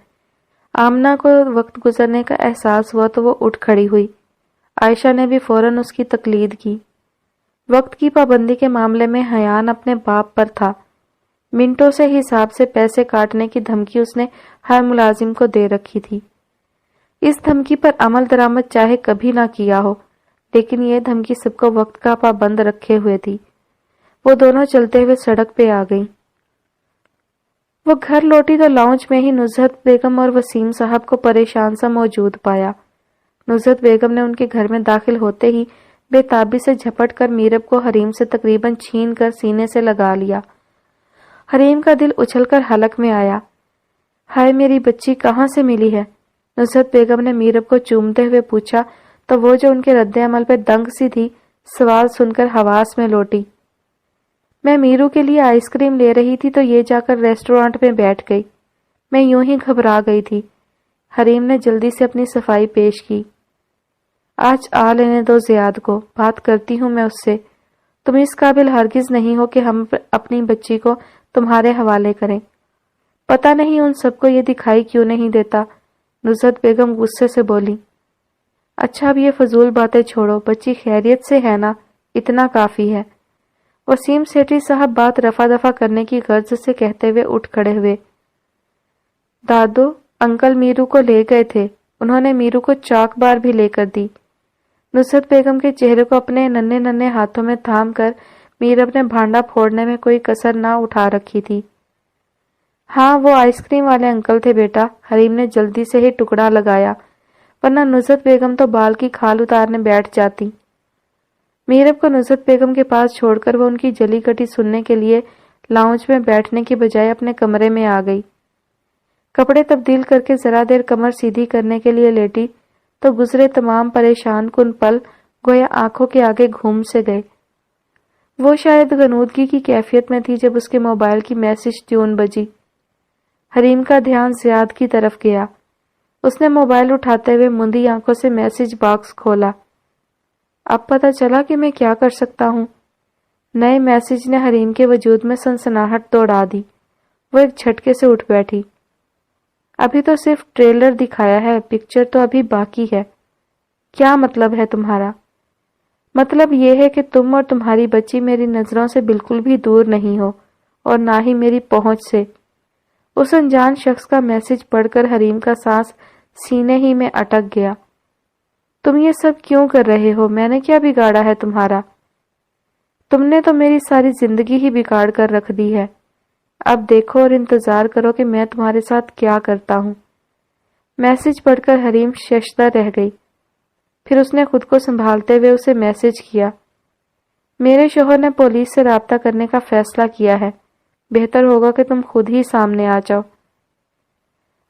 آمنہ کو وقت گزرنے کا احساس ہوا تو وہ اٹھ کھڑی ہوئی۔ عائشہ نے بھی فوراً اس کی تقلید کی۔ وقت کی پابندی کے معاملے میں حیان اپنے باپ پر تھا۔ منٹوں سے حساب سے پیسے کاٹنے کی دھمکی اس نے ہر ملازم کو دے رکھی تھی۔ اس دھمکی پر عمل درآمد چاہے کبھی نہ کیا ہو، لیکن یہ دھمکی سب کو وقت کا پابند رکھے ہوئے تھی۔ وہ دونوں چلتے ہوئے سڑک پہ آ گئیں۔ وہ گھر لوٹی تو لاؤنج میں ہی نزہت بیگم اور وسیم صاحب کو پریشان سا موجود پایا۔ نزہت بیگم نے ان کے گھر میں داخل ہوتے ہی بے تابی سے جھپٹ کر میرب کو حریم سے تقریباً چھین کر سینے سے لگا لیا۔ حریم کا دل اچھل کر حلق میں آیا۔ ہائے میری بچی کہاں سے ملی ہے؟ نزہت بیگم نے میرب کو چومتے ہوئے پوچھا تو وہ جو ان کے رد عمل پہ دنگ سی تھی، سوال سن کر حواس میں لوٹی۔ میں میرو کے لیے آئس کریم لے رہی تھی تو یہ جا کر ریسٹورانٹ میں بیٹھ گئی۔ میں یوں ہی گھبرا گئی تھی۔ حریم نے جلدی سے اپنی صفائی پیش کی۔ آج آ لینے دو زیاد کو، بات کرتی ہوں میں اس سے۔ تم اس قابل ہرگز نہیں ہو کہ ہم اپنی بچی کو تمہارے حوالے کریں۔ پتہ نہیں ان سب کو یہ دکھائی کیوں نہیں دیتا، نزہت بیگم غصے سے بولی۔ اچھا اب یہ فضول باتیں چھوڑو، بچی خیریت سے ہے نا؟ اتنا کافی ہے۔ وسیم سیٹھی صاحب بات رفع دفع کرنے کی غرض سے کہتے ہوئے اٹھ کھڑے ہوئے۔ دادو، انکل میرو کو لے گئے تھے، انہوں نے میرو کو چاک بار بھی لے کر دی۔ نصرت بیگم کے چہرے کو اپنے ننھے ننھے ہاتھوں میں تھام کر میرب نے بھانڈا پھوڑنے میں کوئی کسر نہ اٹھا رکھی تھی۔ ہاں وہ آئس کریم والے انکل تھے بیٹا، حریم نے جلدی سے ہی ٹکڑا لگایا، ورنہ نصرت بیگم تو بال کی کھال اتارنے بیٹھ جاتی۔ میرب کو نصرت بیگم کے پاس چھوڑ کر وہ ان کی جلی کٹی سننے کے لیے لاؤنج میں بیٹھنے کی بجائے اپنے کمرے میں آ گئی۔ کپڑے تبدیل کر کے ذرا دیر کمر سیدھی کرنے کے لیے لیٹی تو گزرے تمام پریشان کن پل گویا آنکھوں کے آگے گھوم سے گئے۔ وہ شاید غنودگی کی کیفیت میں تھی جب اس کے موبائل کی میسج ٹیون بجی۔ حریم کا دھیان زیاد کی طرف گیا۔ اس نے موبائل اٹھاتے ہوئے مندی آنکھوں سے میسج باکس کھولا۔ اب پتہ چلا کہ میں کیا کر سکتا ہوں۔ نئے میسج نے حریم کے وجود میں سنسناہٹ دوڑا دی۔ وہ ایک جھٹکے سے اٹھ بیٹھی۔ ابھی تو صرف ٹریلر دکھایا ہے، پکچر تو ابھی باقی ہے۔ کیا مطلب ہے تمہارا؟ مطلب یہ ہے کہ تم اور تمہاری بچی میری نظروں سے بالکل بھی دور نہیں ہو اور نہ ہی میری پہنچ سے۔ اس انجان شخص کا میسج پڑھ کر حریم کا سانس سینے ہی میں اٹک گیا۔ تم یہ سب کیوں کر رہے ہو؟ میں نے کیا بگاڑا ہے تمہارا؟ تم نے تو میری ساری زندگی ہی بگاڑ کر رکھ دی ہے۔ اب دیکھو اور انتظار کرو کہ میں تمہارے ساتھ کیا کرتا ہوں۔ میسج پڑھ کر حریم ششدر رہ گئی۔ پھر اس نے خود کو سنبھالتے ہوئے اسے میسج کیا۔ میرے شوہر نے پولیس سے رابطہ کرنے کا فیصلہ کیا ہے، بہتر ہوگا کہ تم خود ہی سامنے آ جاؤ۔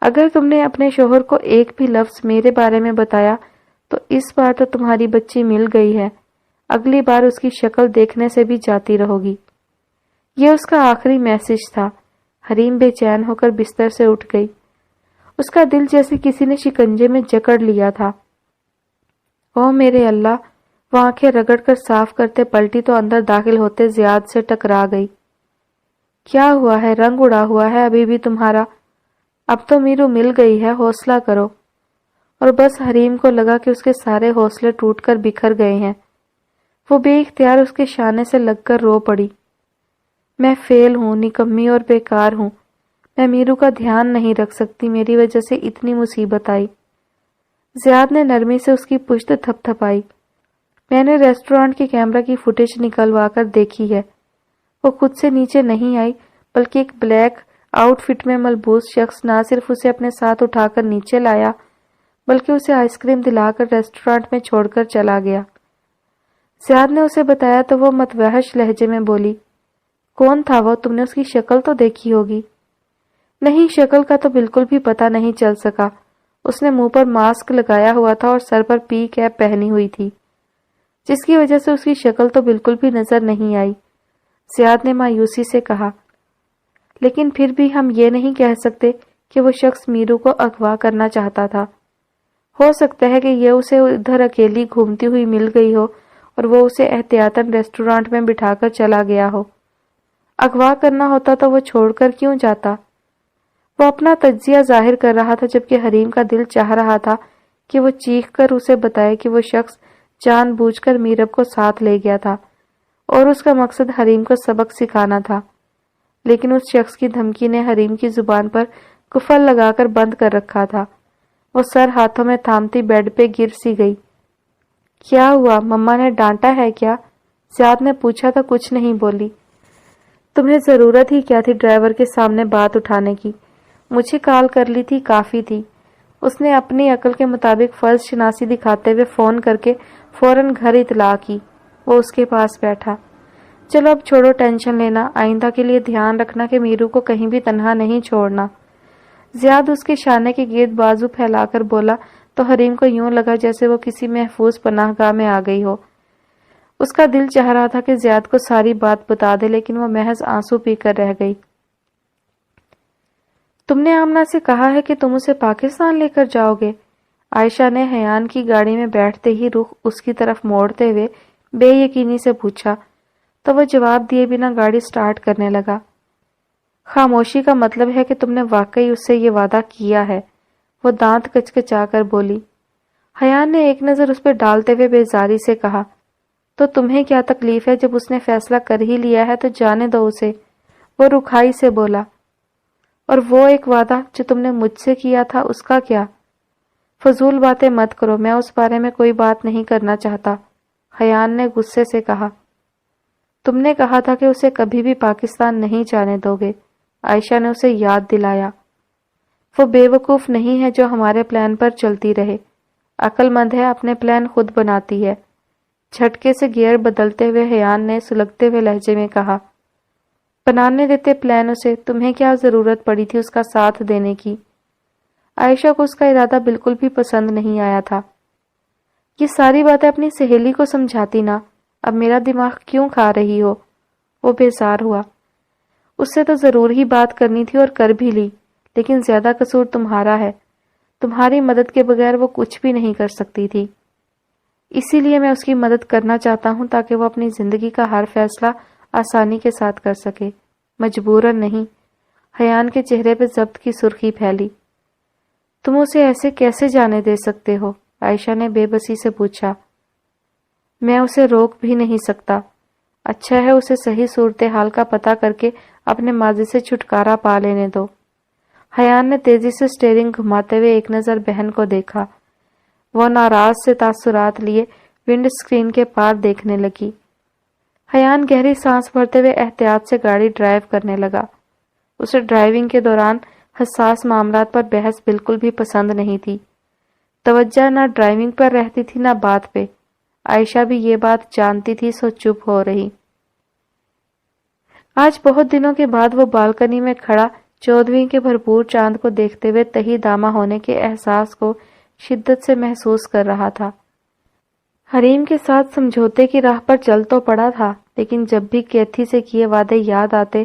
اگر تم نے اپنے شوہر کو ایک بھی لفظ میرے بارے میں بتایا تو اس بار تو تمہاری بچی مل گئی ہے، اگلی بار اس کی شکل دیکھنے سے بھی جاتی رہو گی۔ یہ اس کا آخری میسج تھا۔ حریم بے چین ہو کر بستر سے اٹھ گئی۔ اس کا دل جیسے کسی نے شکنجے میں جکڑ لیا تھا۔ او میرے اللہ! وہ آنکھیں رگڑ کر صاف کرتے پلٹی تو اندر داخل ہوتے زیاد سے ٹکرا گئی۔ کیا ہوا ہے؟ رنگ اڑا ہوا ہے ابھی بھی تمہارا؟ اب تو میرو مل گئی ہے، حوصلہ کرو۔ اور بس حریم کو لگا کہ اس کے سارے حوصلے ٹوٹ کر بکھر گئے ہیں۔ وہ بے اختیار اس کے شانے سے لگ کر رو پڑی۔ میں فیل ہوں، نکمی اور بیکار ہوں، میں میرو کا دھیان نہیں رکھ سکتی، میری وجہ سے اتنی مصیبت آئی۔ زیاد نے نرمی سے اس کی پشت تھپ تھپائی۔ میں نے ریسٹورانٹ کی کیمرہ کی فوٹیج نکلوا کر دیکھی ہے، وہ خود سے نیچے نہیں آئی بلکہ ایک بلیک آؤٹ فٹ میں ملبوس شخص نہ صرف اسے اپنے ساتھ اٹھا کر نیچے لایا بلکہ اسے آئس کریم دلا کر ریسٹورانٹ میں چھوڑ کر چلا گیا۔ زیاد نے اسے بتایا تو وہ متوحش لہجے میں بولی، کون تھا وہ؟ تم نے اس کی شکل تو دیکھی ہوگی۔ نہیں، شکل کا تو بالکل بھی پتہ نہیں چل سکا، اس نے منہ پر ماسک لگایا ہوا تھا اور سر پر پی کیپ پہنی ہوئی تھی، جس کی وجہ سے اس کی شکل تو بالکل بھی نظر نہیں آئی۔ زیاد نے مایوسی سے کہا، لیکن پھر بھی ہم یہ نہیں کہہ سکتے کہ وہ شخص میرو کو اغوا کرنا چاہتا تھا۔ ہو سکتا ہے کہ یہ اسے ادھر اکیلی گھومتی ہوئی مل گئی ہو اور وہ اسے احتیاطاً ریسٹورانٹ میں بٹھا کر چلا گیا ہو۔ اغوا کرنا ہوتا تو وہ چھوڑ کر کیوں جاتا؟ وہ اپنا تجزیہ ظاہر کر رہا تھا جبکہ حریم کا دل چاہ رہا تھا کہ وہ چیخ کر اسے بتائے کہ وہ شخص جان بوجھ کر میرب کو ساتھ لے گیا تھا اور اس کا مقصد حریم کو سبق سکھانا تھا، لیکن اس شخص کی دھمکی نے حریم کی زبان پر قفل لگا کر بند کر رکھا تھا۔ وہ سر ہاتھوں میں تھامتی بیڈ پہ گر سی گئی۔ کیا ہوا؟ مما نے ڈانٹا ہے کیا؟ زیاد نے پوچھا تو کچھ نہیں بولی۔ تمہیں ضرورت ہی کیا تھی ڈرائیور کے سامنے بات اٹھانے کی؟ مجھے کال کر لی تھی، کافی تھی۔ اس نے اپنی عقل کے مطابق فرض شناسی دکھاتے ہوئے فون کر کے فوراً گھر اطلاع کی۔ وہ اس کے پاس بیٹھا۔ چلو اب چھوڑو ٹینشن لینا، آئندہ کے لیے دھیان رکھنا کہ میرو کو کہیں بھی تنہا نہیں چھوڑنا۔ زیاد اس کے شانے کے گرد بازو پھیلا کر بولا تو حریم کو یوں لگا جیسے وہ کسی محفوظ پناہ گاہ میں آ گئی ہو۔ اس کا دل چاہ رہا تھا کہ زیاد کو ساری بات بتا دے، لیکن وہ محض آنسو پی کر رہ گئی۔ تم نے آمنہ سے کہا ہے کہ تم اسے پاکستان لے کر جاؤ گے؟ عائشہ نے حیان کی گاڑی میں بیٹھتے ہی رخ اس کی طرف موڑتے ہوئے بے یقینی سے پوچھا، تو وہ جواب دیے بنا گاڑی سٹارٹ کرنے لگا۔ خاموشی کا مطلب ہے کہ تم نے واقعی اس سے یہ وعدہ کیا ہے، وہ دانت کچکچا کر بولی۔ حیان نے ایک نظر اس پہ ڈالتے ہوئے بیزاری سے کہا، تو تمہیں کیا تکلیف ہے؟ جب اس نے فیصلہ کر ہی لیا ہے تو جانے دو اسے، وہ رکھائی سے بولا۔ اور وہ ایک وعدہ جو تم نے مجھ سے کیا تھا، اس کا کیا؟ فضول باتیں مت کرو، میں اس بارے میں کوئی بات نہیں کرنا چاہتا، حیان نے غصے سے کہا۔ تم نے کہا تھا کہ اسے کبھی بھی پاکستان نہیں جانے دو گے، عائشہ نے اسے یاد دلایا۔ وہ بے وقوف نہیں ہے جو ہمارے پلان پر چلتی رہے، عقل مند ہے، اپنے پلان خود بناتی ہے۔ جھٹکے سے گیئر بدلتے ہوئے حیان نے سلگتے ہوئے لہجے میں کہا، بنانے دیتے پلان اسے، تمہیں کیا ضرورت پڑی تھی اس کا ساتھ دینے کی؟ عائشہ کو اس کا ارادہ بالکل بھی پسند نہیں آیا تھا۔ یہ ساری باتیں اپنی سہیلی کو سمجھاتی نا، اب میرا دماغ کیوں کھا رہی ہو؟ وہ بیزار ہوا۔ اس سے تو ضرور ہی بات کرنی تھی اور کر بھی لی، لیکن زیادہ قصور تمہارا ہے، تمہاری مدد کے بغیر وہ کچھ بھی نہیں کر سکتی تھی۔ اسی لیے میں اس کی مدد کرنا چاہتا ہوں تاکہ وہ اپنی زندگی کا ہر فیصلہ آسانی کے ساتھ کر سکے، مجبوراً نہیں۔ حیان کے چہرے پہ ضبط کی سرخی پھیلی۔ تم اسے ایسے کیسے جانے دے سکتے ہو؟ عائشہ نے بے بسی سے پوچھا۔ میں اسے روک بھی نہیں سکتا۔ اچھا ہے اسے صحیح صورتحال کا پتہ کر کے اپنے ماضی سے چھٹکارا پا لینے دو۔ حیان نے تیزی سے سٹیئرنگ گھماتے ہوئے ایک نظر بہن کو دیکھا۔ وہ ناراض سے تاثرات لیے ونڈ سکرین کے پار دیکھنے لگی۔ حیان گہری سانس بھرتے ہوئے احتیاط سے گاڑی ڈرائیو کرنے لگا۔ اسے ڈرائیونگ کے دوران حساس معاملات پر بحث بالکل بھی پسند نہیں تھی۔ توجہ نہ ڈرائیونگ پر رہتی تھی نہ بات پہ۔ عائشہ بھی یہ بات جانتی تھی، سو چپ ہو رہی۔ آج بہت دنوں کے بعد وہ بالکنی میں کھڑا 14ویں کے بھرپور چاند کو دیکھتے ہوئے تہی دامہ ہونے کے احساس کو شدت سے محسوس کر رہا تھا۔ حریم کے ساتھ سمجھوتے کی راہ پر چل تو پڑا تھا، لیکن جب بھی کیتھی سے کیے وعدے یاد آتے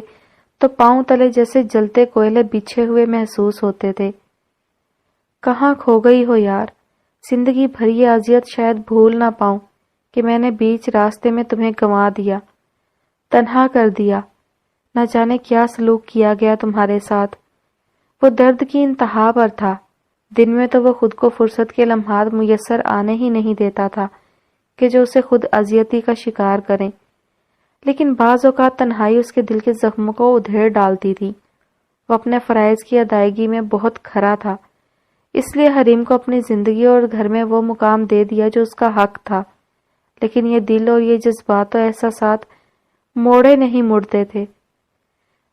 تو پاؤں تلے جیسے جلتے کوئلے بچھے ہوئے محسوس ہوتے تھے۔ کہاں کھو گئی ہو یار؟ زندگی بھر یہ اذیت شاید بھول نہ پاؤں کہ میں نے بیچ راستے میں تمہیں گنوا دیا، تنہا کر دیا، نہ جانے کیا سلوک کیا گیا تمہارے ساتھ۔ وہ درد کی انتہا پر تھا۔ دن میں تو وہ خود کو فرصت کے لمحات میسر آنے ہی نہیں دیتا تھا کہ جو اسے خود اذیتی کا شکار کریں۔ لیکن بعض اوقات تنہائی اس کے دل کے زخموں کو ادھیڑ ڈالتی تھی۔ وہ اپنے فرائض کی ادائیگی میں بہت کھرا تھا، اس لیے حریم کو اپنی زندگی اور گھر میں وہ مقام دے دیا جو اس کا حق تھا، لیکن یہ دل اور یہ جذبات و احساسات موڑے نہیں مڑتے تھے۔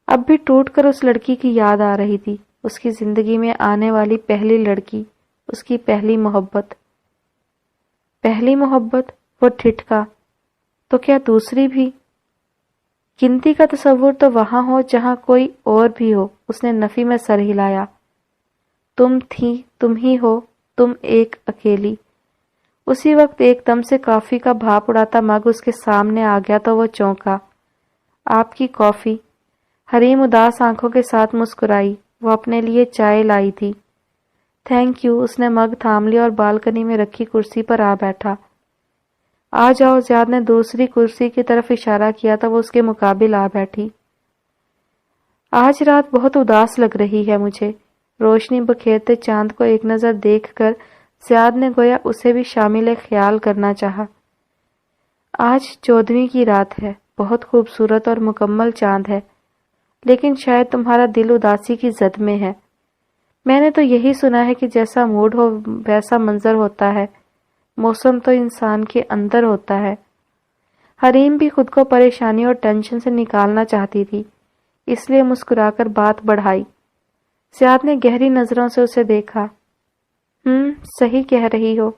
اب بھی ٹوٹ کر اس لڑکی کی یاد آ رہی تھی، اس کی زندگی میں آنے والی پہلی لڑکی، اس کی پہلی محبت۔ پہلی محبت، وہ ٹھٹکا، تو کیا دوسری بھی؟ گنتی کا تصور تو وہاں ہو جہاں کوئی اور بھی ہو۔ اس نے نفی میں سر ہلایا۔ تم تھی، تم ہی ہو، تم ایک اکیلی۔ اسی وقت ایک دم سے کافی کا بھاپ اڑاتا مگ اس کے سامنے آ گیا تو وہ چونکا۔ آپ کی کافی؟ حریم اداس آنکھوں کے ساتھ مسکرائی۔ وہ اپنے لیے چائے لائی تھی۔ Thank you. اس نے مگ تھام لیا اور بالکنی میں رکھی کرسی پر آ بیٹھا۔ آ جاؤ۔ زیاد نے دوسری کرسی کی طرف اشارہ کیا تو وہ اس کے مقابل آ بیٹھی۔ آج رات بہت اداس لگ رہی ہے مجھے۔ روشنی بکھیرتے چاند کو ایک نظر دیکھ کر زیاد نے گویا اسے بھی شامل خیال کرنا چاہا۔ آج 14ویں کی رات ہے، بہت خوبصورت اور مکمل چاند ہے، لیکن شاید تمہارا دل اداسی کی زد میں ہے۔ میں نے تو یہی سنا ہے کہ جیسا موڈ ہو ویسا منظر ہوتا ہے، موسم تو انسان کے اندر ہوتا ہے۔ حریم بھی خود کو پریشانی اور ٹینشن سے نکالنا چاہتی تھی، اس لیے مسکرا کر بات بڑھائی۔ زیاد نے گہری نظروں سے اسے دیکھا۔ صحیح کہہ رہی ہو،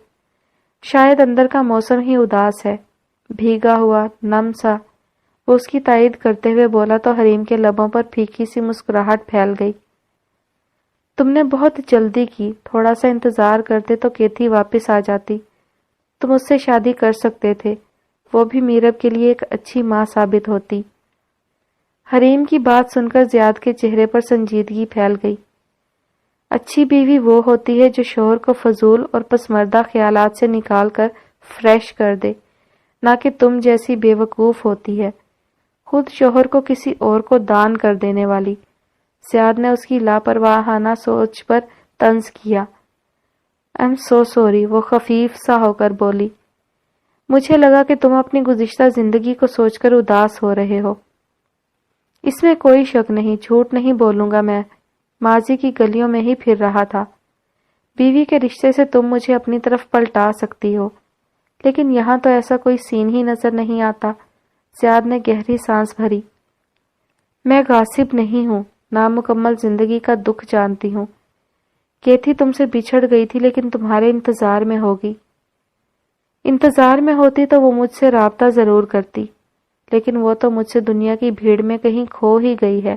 شاید اندر کا موسم ہی اداس ہے، بھیگا ہوا، نم سا۔ وہ اس کی تائید کرتے ہوئے بولا تو حریم کے لبوں پر پھیکی سی مسکراہٹ پھیل گئی۔ تم نے بہت جلدی کی، تھوڑا سا انتظار کرتے تو کیتھی واپس آ جاتی۔ تم اس سے شادی کر سکتے تھے، وہ بھی میرب کے لیے ایک اچھی ماں ثابت ہوتی۔ حریم کی بات سن کر زیاد کے چہرے پر سنجیدگی پھیل گئی۔ اچھی بیوی وہ ہوتی ہے جو شوہر کو فضول اور پسماندہ خیالات سے نکال کر فریش کر دے، نہ کہ تم جیسی بے وقوف ہوتی ہے، خود شوہر کو کسی اور کو دان کر دینے والی۔ زیاد نے اس کی لاپرواہانہ سوچ پر طنز کیا۔ I'm so sorry، وہ خفیف سا ہو کر بولی۔ مجھے لگا کہ تم اپنی گزشتہ زندگی کو سوچ کر اداس ہو رہے ہو۔ اس میں کوئی شک نہیں، جھوٹ نہیں بولوں گا، میں ماضی کی گلیوں میں ہی پھر رہا تھا۔ بیوی کے رشتے سے تم مجھے اپنی طرف پلٹا سکتی ہو، لیکن یہاں تو ایسا کوئی سین ہی نظر نہیں آتا۔ زیاد نے گہری سانس بھری۔ میں غاصب نہیں ہوں، نامکمل زندگی کا دکھ جانتی ہوں۔ کیتھی تم سے بچھڑ گئی تھی لیکن تمہارے انتظار میں ہوگی۔ انتظار میں ہوتی تو وہ مجھ سے رابطہ ضرور کرتی، لیکن وہ تو مجھ سے دنیا کی بھیڑ میں کہیں کھو ہی گئی ہے۔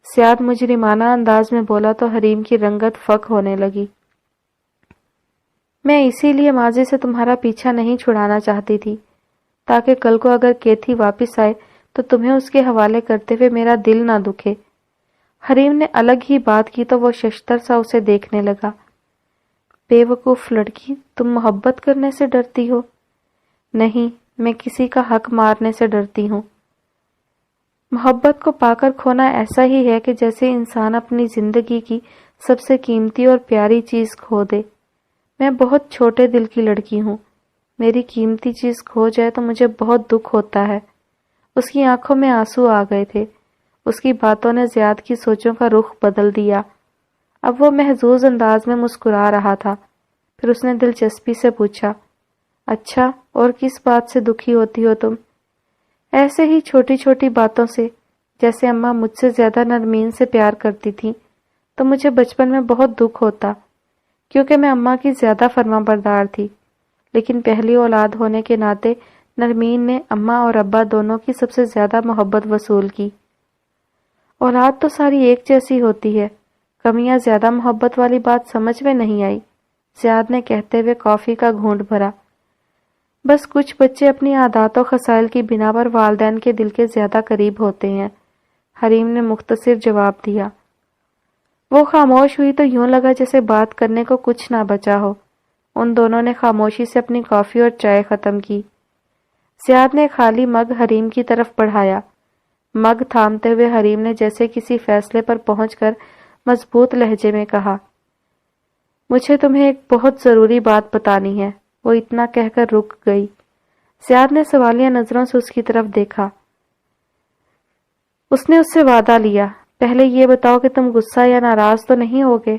زیاد مجرمانہ انداز میں بولا تو حریم کی رنگت فک ہونے لگی۔ میں اسی لیے ماضی سے تمہارا پیچھا نہیں چھڑانا چاہتی تھی، تاکہ کل کو اگر کیتھی واپس آئے تو تمہیں اس کے حوالے کرتے ہوئے میرا دل نہ دکھے۔ حریم نے الگ ہی بات کی تو وہ ششتر سا اسے دیکھنے لگا۔ بے وقوف لڑکی، تم محبت کرنے سے ڈرتی ہو؟ نہیں، میں کسی کا حق مارنے سے ڈرتی ہوں۔ محبت کو پا کر کھونا ایسا ہی ہے کہ جیسے انسان اپنی زندگی کی سب سے قیمتی اور پیاری چیز کھو دے۔ میں بہت چھوٹے دل کی لڑکی ہوں، میری قیمتی چیز کھو جائے تو مجھے بہت دکھ ہوتا ہے۔ اس کی آنکھوں میں آنسو آ گئے تھے۔ اس کی باتوں نے زیاد کی سوچوں کا رخ بدل دیا۔ اب وہ محظوظ انداز میں مسکرا رہا تھا۔ پھر اس نے دلچسپی سے پوچھا، اچھا، اور کس بات سے دکھی ہوتی ہو تم؟ ایسے ہی چھوٹی چھوٹی باتوں سے، جیسے اماں مجھ سے زیادہ نرمین سے پیار کرتی تھیں تو مجھے بچپن میں بہت دکھ ہوتا، کیونکہ میں اماں کی زیادہ فرما بردار تھی، لیکن پہلی اولاد ہونے کے ناطے نرمین نے اماں اور ابا دونوں کی سب سے زیادہ محبت وصول کی۔ اولاد تو ساری ایک جیسی ہوتی ہے، کمیاں زیادہ محبت والی بات سمجھ میں نہیں آئی۔ زیاد نے کہتے ہوئے کافی کا گھونٹ بھرا۔ بس کچھ بچے اپنی عادات و خصائل کی بنا پر والدین کے دل کے زیادہ قریب ہوتے ہیں، حریم نے مختصر جواب دیا۔ وہ خاموش ہوئی تو یوں لگا جیسے بات کرنے کو کچھ نہ بچا ہو۔ ان دونوں نے خاموشی سے اپنی کافی اور چائے ختم کی۔ زیاد نے خالی مگ حریم کی طرف بڑھایا۔ مگ تھامتے ہوئے حریم نے جیسے کسی فیصلے پر پہنچ کر مضبوط لہجے میں کہا، مجھے تمہیں ایک بہت ضروری بات بتانی ہے۔ وہ اتنا کہہ کر رک گئی۔ زیاد نے سوالیہ نظروں سے اس کی طرف دیکھا۔ اس نے اس سے وعدہ لیا، پہلے یہ بتاؤ کہ تم غصہ یا ناراض تو نہیں ہوگے؟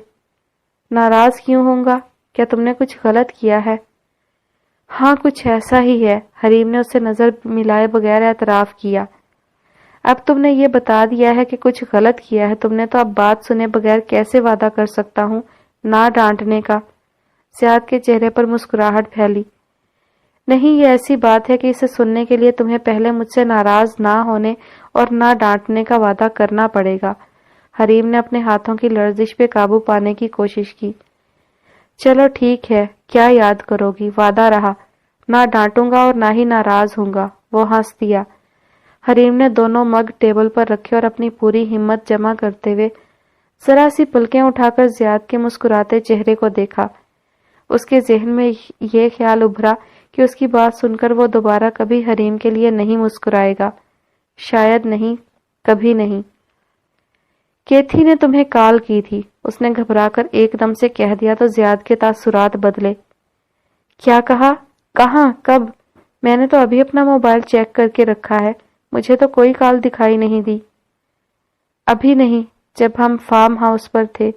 ناراض کیوں ہوں گا؟ کیا تم نے کچھ غلط کیا ہے؟ ہاں کچھ ایسا ہی ہے، حریم نے اس سے نظر ملائے بغیر اعتراف کیا۔ اب تم نے یہ بتا دیا ہے کہ کچھ غلط کیا ہے، تم نے تو اب بات سنے بغیر کیسے وعدہ کر سکتا ہوں نہ ڈانٹنے کا؟ زیاد کے چہرے پر مسکراہٹ پھیلی۔ نہیں، یہ ایسی بات ہے کہ اسے سننے کے لیے تمہیں پہلے مجھ سے ناراض نہ ہونے اور نہ ڈانٹنے کا وعدہ کرنا پڑے گا۔ حریم نے اپنے ہاتھوں کی لرزش پہ قابو پانے کی کوشش کی۔ چلو ٹھیک ہے، کیا یاد کرو گی؟ وعدہ رہا، نہ ڈانٹوں گا اور نہ ہی ناراض ہوں گا۔ وہ ہنس دیا۔ حریم نے دونوں مگ ٹیبل پر رکھے اور اپنی پوری ہمت جمع کرتے ہوئے ذرا سی پلکیں اٹھا کر زیاد کے مسکراتے چہرے کو دیکھا۔ اس کے ذہن میں یہ خیال ابھرا کہ اس کی بات سن کر وہ دوبارہ کبھی حریم کے لیے نہیں مسکرائے گا، شاید نہیں، کبھی نہیں۔ کیتھی نے تمہیں کال کی تھی، اس نے گھبرا کر ایک دم سے کہہ دیا تو زیاد کے تاثرات بدلے۔ کیا کہا؟ کہاں؟ کب؟ میں نے تو ابھی اپنا موبائل چیک کر کے رکھا ہے، مجھے تو کوئی کال دکھائی نہیں دی۔ ابھی نہیں، جب ہم فارم ہاؤس پر تھے،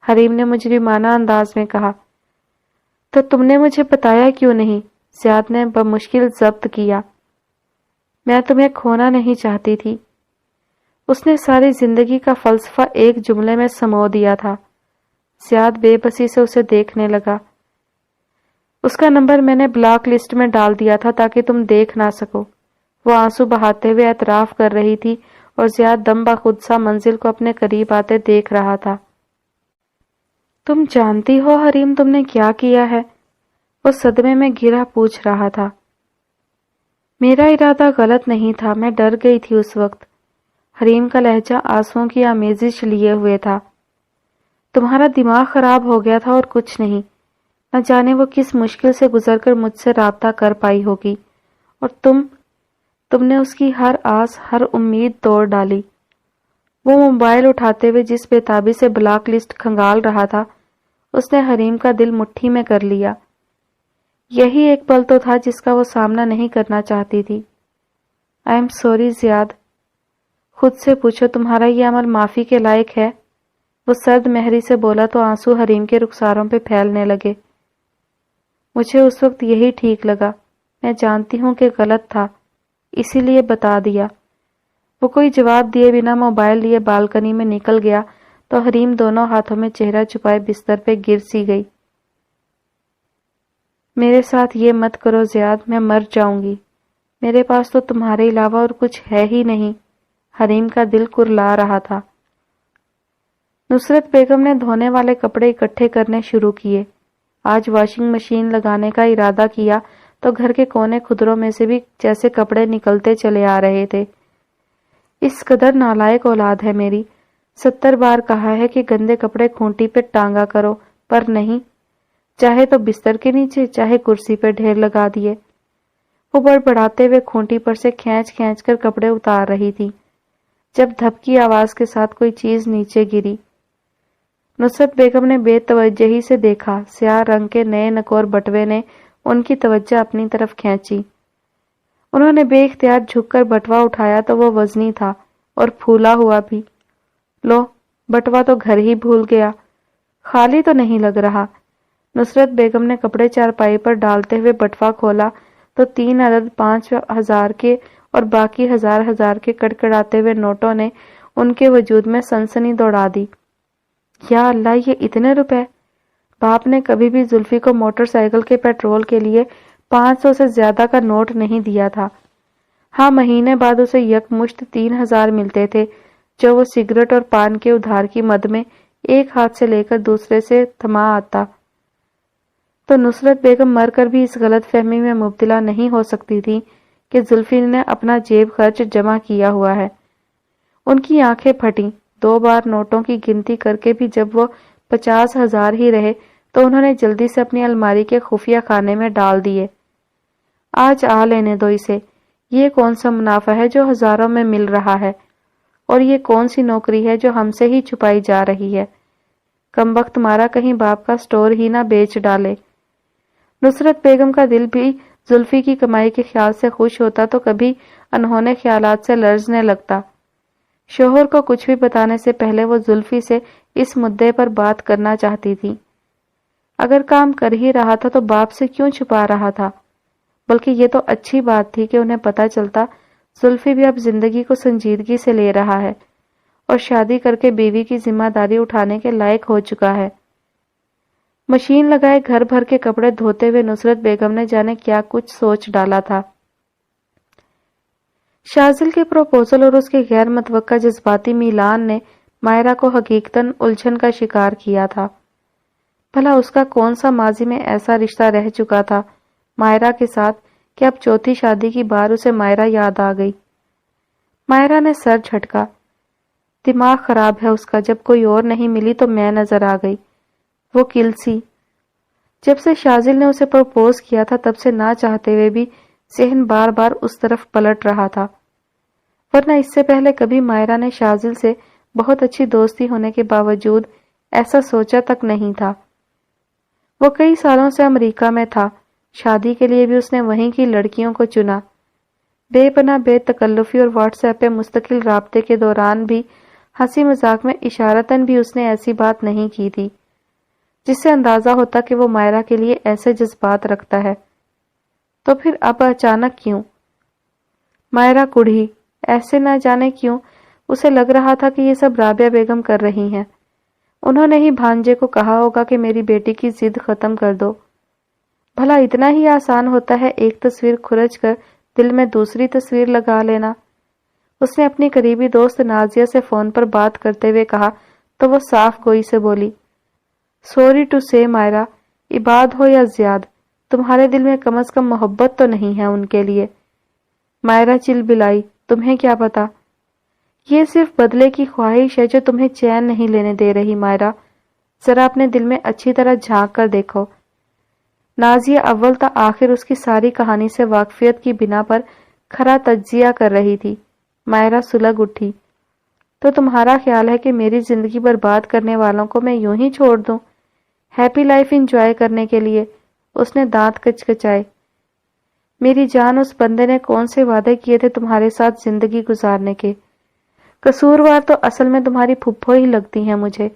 حریم نے مجرمانہ انداز میں کہا۔ تو تم نے مجھے بتایا کیوں نہیں؟ زیاد نے بمشکل ضبط کیا۔ میں تمہیں کھونا نہیں چاہتی تھی۔ اس نے ساری زندگی کا فلسفہ ایک جملے میں سمو دیا تھا۔ زیاد بے بسی سے اسے دیکھنے لگا۔ اس کا نمبر میں نے بلاک لسٹ میں ڈال دیا تھا تاکہ تم دیکھ نہ سکو۔ وہ آنسو بہاتے ہوئے اعتراف کر رہی تھی اور زیاد دم بخود سا منزل کو اپنے قریب آتے دیکھ رہا تھا۔ تم جانتی ہو حریم تم نے کیا کیا ہے؟ وہ صدمے میں گرا پوچھ رہا تھا۔ میرا ارادہ غلط نہیں تھا، میں ڈر گئی تھی اس وقت۔ حریم کا لہجہ آنسوؤں کی آمیزش لیے ہوئے تھا۔ تمہارا دماغ خراب ہو گیا تھا اور کچھ نہیں۔ نہ جانے وہ کس مشکل سے گزر کر مجھ سے رابطہ کر پائی ہوگی، اور تم نے اس کی ہر آس، ہر امید توڑ ڈالی۔ وہ موبائل اٹھاتے ہوئے جس بےتابی سے بلاک لسٹ کھنگال رہا تھا، اس نے حریم کا دل مٹھی میں کر لیا۔ یہی ایک پل تو تھا جس کا وہ سامنا نہیں کرنا چاہتی تھی۔ آئی ایم سوری زیاد۔ خود سے پوچھو تمہارا یہ عمل معافی کے لائق ہے؟ وہ سرد مہری سے بولا تو آنسو حریم کے رخساروں پہ پھیلنے لگے۔ مجھے اس وقت یہی ٹھیک لگا، میں جانتی ہوں کہ غلط تھا، اسی لیے بتا دیا۔ وہ کوئی جواب دیے بنا موبائل لیے بالکنی میں نکل گیا تو حریم دونوں ہاتھوں میں چہرہ چھپائے بستر پہ گر سی گئی۔ میرے ساتھ یہ مت کرو زیاد، میں مر جاؤں گی۔ میرے پاس تو تمہارے علاوہ اور کچھ ہے ہی نہیں۔ حریم کا دل کرلا رہا تھا۔ نصرت بیگم نے دھونے والے کپڑے اکٹھے کرنے شروع کیے۔ آج واشنگ مشین لگانے کا ارادہ کیا تو گھر کے کونے خدروں میں سے بھی جیسے کپڑے نکلتے چلے آ رہے تھے۔ اس قدر نالائق اولاد ہے میری، 70 بار کہا ہے کہ گندے کپڑے کھونٹی پہ ٹانگا کرو، پر نہیں، چاہے تو بستر کے نیچے، چاہے کرسی پہ ڈھیر لگا دیے۔ وہ بڑبڑاتے ہوئے کھونٹی پر سے کھینچ کھینچ کر کپڑے اتار رہی تھی جب دھپ کی آواز کے ساتھ کوئی چیز نیچے گری۔ نصرت بیگم نے بے توجہی سے دیکھا، سیاہ رنگ کے نئے نکور بٹوے نے ان کی توجہ اپنی طرف کھینچی۔ انہوں نے بے اختیار جھک کر بٹوا اٹھایا تو وہ وزنی تھا اور پھولا ہوا بھی۔ لو، بٹوا تو گھر ہی بھول گیا، خالی تو نہیں لگ رہا۔ نصرت بیگم نے کپڑے چارپائی پر ڈالتے ہوئے بٹوا کھولا تو 3 عدد 5,000 کے اور باقی 1,000 کے کڑکڑاتے ہوئے نوٹوں نے ان کے وجود میں سنسنی دوڑا دی۔ یا اللہ، یہ اتنے روپے! باپ نے کبھی بھی زلفی کو موٹر سائیکل کے پیٹرول کے لیے 500 سے زیادہ کا نوٹ نہیں دیا تھا۔ ہاں، مہینے بعد اسے یکمشت 3,000 ملتے تھے جو وہ سگریٹ اور پان کے ادھار کی مد میں ایک ہاتھ سے لے کر دوسرے سے تھما آتا۔ تو نصرت بیگم مر کر بھی اس غلط فہمی میں مبتلا نہیں ہو سکتی تھی کہ زلفی نے اپنا جیب خرچ جمع کیا ہوا ہے۔ ان کی آنکھیں پھٹیں۔ 2 بار نوٹوں کی گنتی کر کے بھی جب وہ 50,000 ہی رہے تو انہوں نے جلدی سے اپنی الماری کے خفیہ خانے میں ڈال دیے۔ آج آ لینے دو اسے، یہ کون سا منافع ہے جو ہزاروں میں مل رہا ہے، اور یہ کون سی نوکری ہے جو ہم سے ہی چھپائی جا رہی ہے۔ کمبخت مارا کہیں باپ کا سٹور ہی نہ بیچ ڈالے۔ نصرت بیگم کا دل بھی زلفی کی کمائی کے خیال سے خوش ہوتا تو کبھی انہونے خیالات سے لرزنے لگتا۔ شوہر کو کچھ بھی بتانے سے پہلے وہ زلفی سے اس مدعے پر بات کرنا چاہتی تھی۔ اگر کام کر ہی رہا تھا تو باپ سے کیوں چھپا رہا تھا؟ بلکہ یہ تو اچھی بات تھی کہ انہیں پتہ چلتا زلفی بھی اب زندگی کو سنجیدگی سے لے رہا ہے اور شادی کر کے بیوی کی ذمہ داری اٹھانے کے لائق ہو چکا ہے۔ مشین لگائے گھر بھر کے کپڑے دھوتے ہوئے نصرت بیگم نے جانے کیا کچھ سوچ ڈالا تھا۔ شازل کے پروپوزل اور اس کے غیر متوقع جذباتی میلان نے مائرہ کو حقیقتاً الجھن کا شکار کیا تھا۔ بھلا اس کا کون سا ماضی میں ایسا رشتہ رہ چکا تھا مائرہ کے ساتھ کہ اب چوتھی شادی کی بار اسے مائرہ یاد آ گئی۔ مائرہ نے سر جھٹکا۔ دماغ خراب ہے اس کا، جب کوئی اور نہیں ملی تو میں نظر آ گئی۔ وہ کلسی۔ جب سے شازل نے اسے پروپوز کیا تھا تب سے نہ چاہتے ہوئے بھی ذہن بار بار اس طرف پلٹ رہا تھا، ورنہ اس سے پہلے کبھی مائرہ نے شازل سے بہت اچھی دوستی ہونے کے باوجود ایسا سوچا تک نہیں تھا۔ وہ کئی سالوں سے امریکہ میں تھا، شادی کے لیے بھی اس نے وہیں کی لڑکیوں کو چنا۔ بے پناہ بے تکلفی اور واٹس ایپ پہ مستقل رابطے کے دوران بھی ہنسی مذاق میں اشارتاً بھی اس نے ایسی بات نہیں کی تھی جس سے اندازہ ہوتا کہ وہ مائرہ کے لیے ایسے جذبات رکھتا ہے۔ تو پھر اب اچانک کیوں؟ مائرہ کڑھی، ایسے نہ جانے کیوں اسے لگ رہا تھا کہ یہ سب رابعہ بیگم کر رہی ہیں۔ انہوں نے ہی بھانجے کو کہا ہوگا کہ میری بیٹی کی ضد ختم کر دو۔ بھلا اتنا ہی آسان ہوتا ہے ایک تصویر کھرچ کر دل میں دوسری تصویر لگا لینا؟ اس نے اپنی قریبی دوست نازیہ سے فون پر بات کرتے ہوئے کہا تو وہ صاف گوئی سے بولی، سوری ٹو سے مائرہ، عباد ہو یا زیاد، تمہارے دل میں کم از کم محبت تو نہیں ہے ان کے لیے۔ مائرہ چل بلائی، تمہیں کیا پتا؟ یہ صرف بدلے کی خواہش ہے جو تمہیں چین نہیں لینے دے رہی مائرہ، ذرا اپنے دل میں اچھی طرح جھانک کر دیکھو۔ نازیہ اول تا آخر اس کی ساری کہانی سے واقفیت کی بنا پر کھرا تجزیہ کر رہی تھی۔ مائرہ سلگ اٹھی، تو تمہارا خیال ہے کہ میری زندگی برباد کرنے والوں کو میں یوں ہی چھوڑ دوں ہیپی لائف انجوائے کرنے کے لیے؟ اس نے دانت کچکچائے۔ میری جان، اس بندے نے کون سے وعدے کیے تھے تمہارے ساتھ زندگی گزارنے کے؟ قصوروار تو اصل میں تمہاری پھپھو ہی لگتی ہیں مجھے،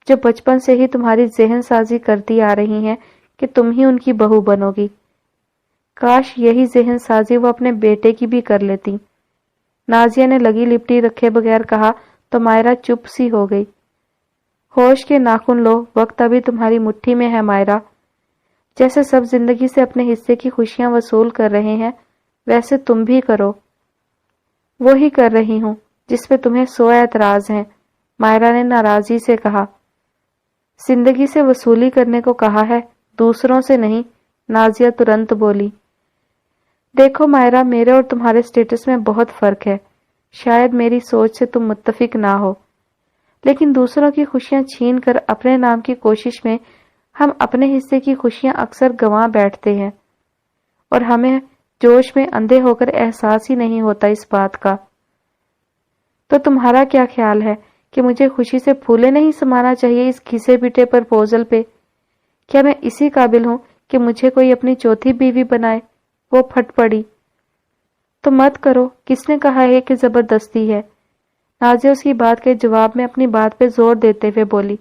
جو بچپن سے ہی تمہاری ذہن سازی کرتی آ رہی ہیں کہ تم ہی ان کی بہو بنو گی۔ کاش یہی ذہن سازی وہ اپنے بیٹے کی بھی کر لیتی۔ نازیہ نے لگی لپٹی رکھے بغیر کہا تو مائرہ چپ سی ہو گئی۔ ہوش کے ناخن لو، وقت ابھی تمہاری مٹھی میں ہے مائرہ۔ جیسے سب زندگی سے اپنے حصے کی خوشیاں وصول کر رہے ہیں ویسے تم بھی کرو۔ وہی کر رہی ہوں جس پہ تمہیں 100 اعتراض ہیں، مائرہ نے ناراضی سے کہا۔ زندگی سے وصولی کرنے کو کہا ہے، دوسروں سے نہیں، نازیہ ترنت بولی۔ دیکھو مائرہ، میرے اور تمہارے سٹیٹس میں بہت فرق ہے، شاید میری سوچ سے تم متفق نہ ہو، لیکن دوسروں کی خوشیاں چھین کر اپنے نام کی کوشش میں ہم اپنے حصے کی خوشیاں اکثر گنوا بیٹھتے ہیں، اور ہمیں جوش میں اندھے ہو کر احساس ہی نہیں ہوتا اس بات کا۔ تو تمہارا کیا خیال ہے کہ مجھے خوشی سے پھولے نہیں سمانا چاہیے اس گھسے پٹے پرپوزل پہ؟ کیا میں اسی قابل ہوں کہ مجھے کوئی اپنی چوتھی بیوی بنائے؟ وہ پھٹ پڑی۔ تو مت کرو، کس نے کہا ہے کہ زبردستی ہے؟ نازیہ اس کی بات کے جواب میں اپنی بات پہ زور دیتے ہوئے بولی،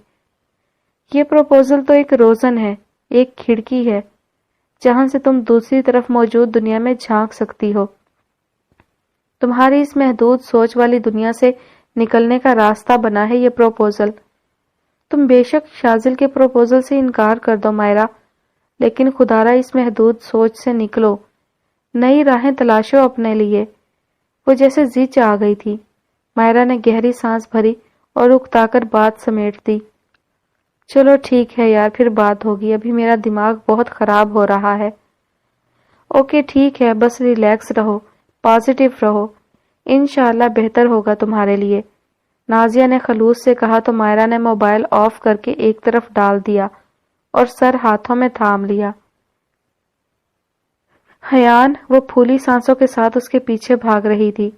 یہ پروپوزل تو ایک روزن ہے، ایک کھڑکی ہے جہاں سے تم دوسری طرف موجود دنیا میں جھانک سکتی ہو۔ تمہاری اس محدود سوچ والی دنیا سے نکلنے کا راستہ بنا ہے یہ پروپوزل۔ تم بے شک شازل کے پروپوزل سے انکار کر دو مائرہ، لیکن خدارا اس محدود سوچ سے نکلو، نئی راہیں تلاشو اپنے لیے۔ وہ جیسے زچ آ گئی تھی۔ مائرہ نے گہری سانس بھری اور اکتا کر بات سمیٹ دی۔ چلو ٹھیک ہے یار، پھر بات ہوگی، ابھی میرا دماغ بہت خراب ہو رہا ہے۔ اوکے ٹھیک ہے، بس ریلیکس رہو، پازیٹیو رہو، انشاءاللہ بہتر ہوگا تمہارے لیے، نازیہ نے خلوص سے کہا تو مائرہ نے موبائل آف کر کے ایک طرف ڈال دیا اور سر ہاتھوں میں تھام لیا۔ حیان، وہ پھولی سانسوں کے ساتھ اس کے پیچھے بھاگ رہی تھی۔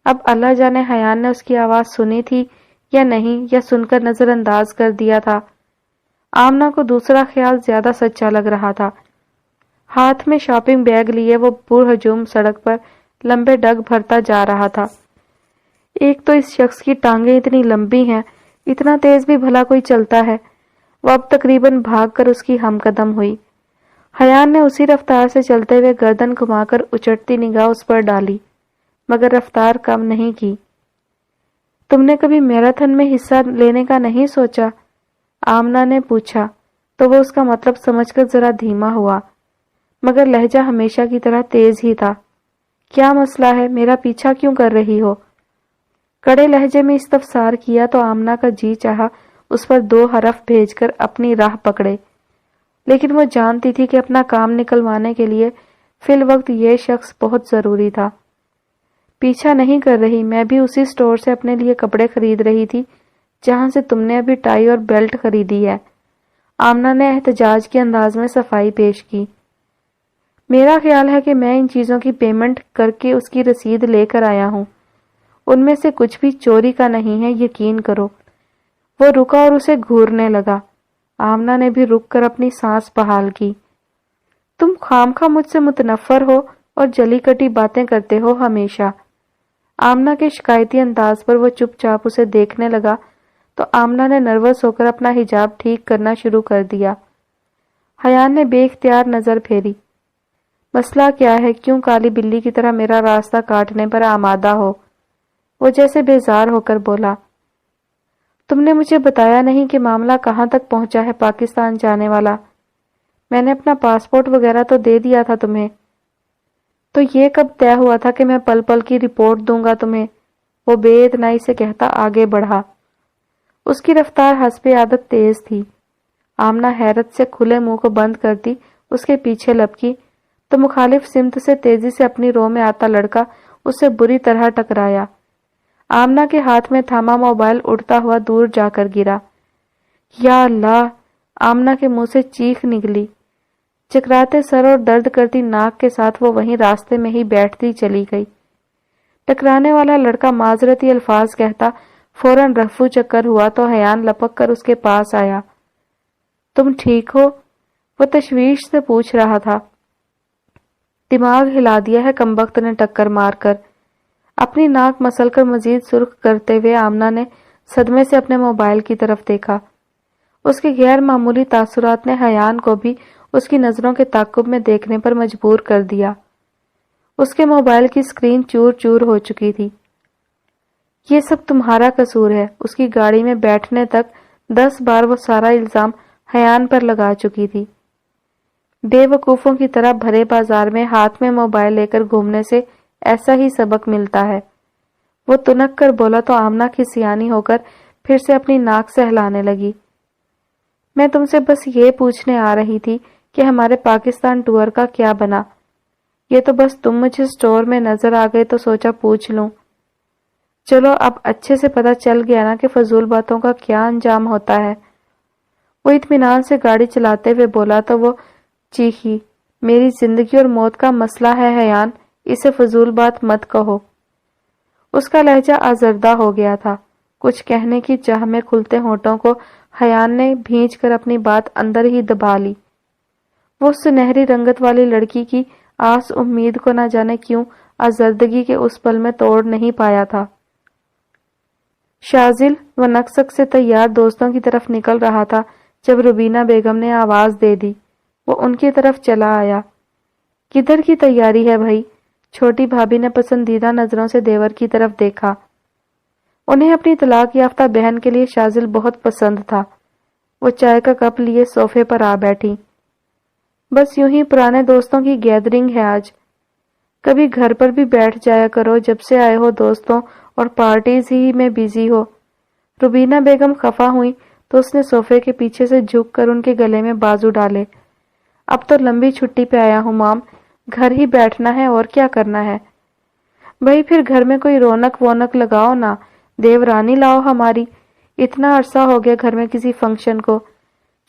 اب اللہ جانے حیان نے اس کی آواز سنی تھی یا نہیں، یا سن کر نظر انداز کر دیا تھا۔ آمنہ کو دوسرا خیال زیادہ سچا لگ رہا تھا۔ ہاتھ میں شاپنگ بیگ لیے وہ پرہجوم سڑک پر لمبے ڈگ بھرتا جا رہا تھا۔ ایک تو اس شخص کی ٹانگیں اتنی لمبی ہیں، اتنا تیز بھی بھلا کوئی چلتا ہے۔ وہ اب تقریباً بھاگ کر اس کی ہم قدم ہوئی۔ حیان نے اسی رفتار سے چلتے ہوئے گردن گھما کر اچٹتی نگاہ اس پر ڈالی، مگر رفتار کم نہیں کی۔ تم نے کبھی میراتھن میں حصہ لینے کا نہیں سوچا؟ آمنہ نے پوچھا تو وہ اس کا مطلب سمجھ کر ذرا دھیما ہوا، مگر لہجہ ہمیشہ کی طرح تیز ہی تھا۔ کیا مسئلہ ہے؟ میرا پیچھا کیوں کر رہی ہو؟ کڑے لہجے میں استفسار کیا تو آمنہ کا جی چاہا اس پر 2 حرف بھیج کر اپنی راہ پکڑے، لیکن وہ جانتی تھی کہ اپنا کام نکلوانے کے لیے فی الوقت یہ شخص بہت ضروری تھا۔ پیچھا نہیں کر رہی، میں بھی اسی سٹور سے اپنے لیے کپڑے خرید رہی تھی جہاں سے تم نے ابھی ٹائی اور بیلٹ خریدی ہے۔ آمنہ نے احتجاج کے انداز میں صفائی پیش کی۔ میرا خیال ہے کہ میں ان چیزوں کی پیمنٹ کر کے اس کی رسید لے کر آیا ہوں، ان میں سے کچھ بھی چوری کا نہیں ہے، یقین کرو۔ وہ رکا اور اسے گھورنے لگا۔ آمنہ نے بھی رک کر اپنی سانس بحال کی۔ تم خامخواہ مجھ سے متنفر ہو اور جلی کٹی باتیں کرتے ہو ہمیشہ۔ آمنہ کے شکایتی انداز پر وہ چپ چاپ اسے دیکھنے لگا تو آمنہ نے نروس ہو کر اپنا حجاب ٹھیک کرنا شروع کر دیا۔ حیان نے بے اختیار نظر پھیری۔ مسئلہ کیا ہے؟ کیوں کالی بلی کی طرح میرا راستہ کاٹنے پر آمادہ ہو؟ وہ جیسے بیزار ہو کر بولا۔ تم نے مجھے بتایا نہیں کہ معاملہ کہاں تک پہنچا ہے پاکستان جانے والا؟ میں نے اپنا پاسپورٹ وغیرہ تو دے دیا تھا تمہیں۔ تو یہ کب طے ہوا تھا کہ میں پل پل کی رپورٹ دوں گا تمہیں؟ وہ بے اتنائی سے کہتا آگے بڑھا۔ اس کی رفتار حسب عادت تیز تھی۔ آمنہ حیرت سے کھلے منہ کو بند کرتی اس کے پیچھے لپکی تو مخالف سمت سے تیزی سے اپنی رو میں آتا لڑکا اس سے بری طرح ٹکرایا۔ آمنہ کے ہاتھ میں تھاما موبائل اڑتا ہوا دور جا کر گرا۔ یا اللہ! آمنہ کے منہ سے چیخ نکلی۔ چکراتے سر اور درد کرتی ناک کے ساتھ وہ وہیں راستے میں ہی بیٹھتی چلی گئی۔ ٹکرانے والا لڑکا معذرتی الفاظ کہتا فوراً رفو چکر ہوا تو حیان لپک کر اس کے پاس آیا۔ تم ٹھیک ہو؟ وہ تشویش سے پوچھ رہا تھا۔ دماغ ہلا دیا ہے کمبخت نے ٹکر مار کر۔ اپنی ناک مسل کر مزید سرخ کرتے ہوئے آمنہ نے صدمے سے اپنے موبائل کی طرف دیکھا۔ اس کے غیر معمولی تاثرات نے حیان کو بھی اس کی نظروں کے تعاقب میں دیکھنے پر مجبور کر دیا۔ اس کے موبائل کی اسکرین چور چور ہو چکی تھی۔ یہ سب تمہارا قصور ہے۔ اس کی گاڑی میں بیٹھنے تک 10 بار وہ سارا الزام حیان پر لگا چکی تھی۔ بے وقوفوں کی طرح بھرے بازار میں ہاتھ میں موبائل لے کر گھومنے سے ایسا ہی سبق ملتا ہے۔ وہ تنک کر بولا تو آمنہ کھسیانی ہو کر پھر سے اپنی ناک سے ہلانے لگی۔ میں تم سے بس یہ پوچھنے آ رہی تھی کہ ہمارے پاکستان ٹور کا کیا بنا؟ یہ تو بس تم مجھے سٹور میں نظر آ گئے تو سوچا پوچھ لوں۔ چلو اب اچھے سے پتہ چل گیا نا کہ فضول باتوں کا کیا انجام ہوتا ہے۔ وہ اطمینان سے گاڑی چلاتے ہوئے بولا تو وہ چیخی، میری زندگی اور موت کا مسئلہ ہے حیان، اسے فضول بات مت کہو۔ اس کا لہجہ آزردہ ہو گیا تھا۔ کچھ کہنے کی چاہ میں کھلتے ہونٹوں کو حیان نے بھینچ کر اپنی بات اندر ہی دبا لی۔ وہ سنہری رنگت والی لڑکی کی آس امید کو نہ جانے کیوں آزردگی کے اس پل میں توڑ نہیں پایا تھا۔ شازل و نقصق سے تیار دوستوں کی طرف نکل رہا تھا جب روبینہ بیگم نے آواز دے دی۔ وہ ان کی طرف چلا آیا۔ کدھر کی تیاری ہے بھائی؟ چھوٹی بھابھی نے پسندیدہ نظروں سے دیور کی طرف دیکھا۔ انہیں اپنی طلاق یافتہ بہن کے لیے شازل بہت پسند تھا۔ وہ چائے کا کپ لیے صوفے پر آ بیٹھی۔ بس یوں ہی پرانے دوستوں کی گیدرنگ ہے آج۔ کبھی گھر پر بھی بیٹھ جایا کرو، جب سے آئے ہو دوستوں اور پارٹیز ہی میں بیزی ہو۔ روبینہ بیگم خفا ہوئی تو اس نے صوفے کے پیچھے سے جھک کر ان کے گلے میں بازو ڈالے۔ اب تو لمبی چھٹی پہ آیا ہوں مام، گھر ہی بیٹھنا ہے اور کیا کرنا ہے؟ بھائی پھر گھر میں کوئی رونق وونق لگاؤ نا، دیورانی لاؤ ہماری، اتنا عرصہ ہو گیا گھر میں کسی فنکشن کو۔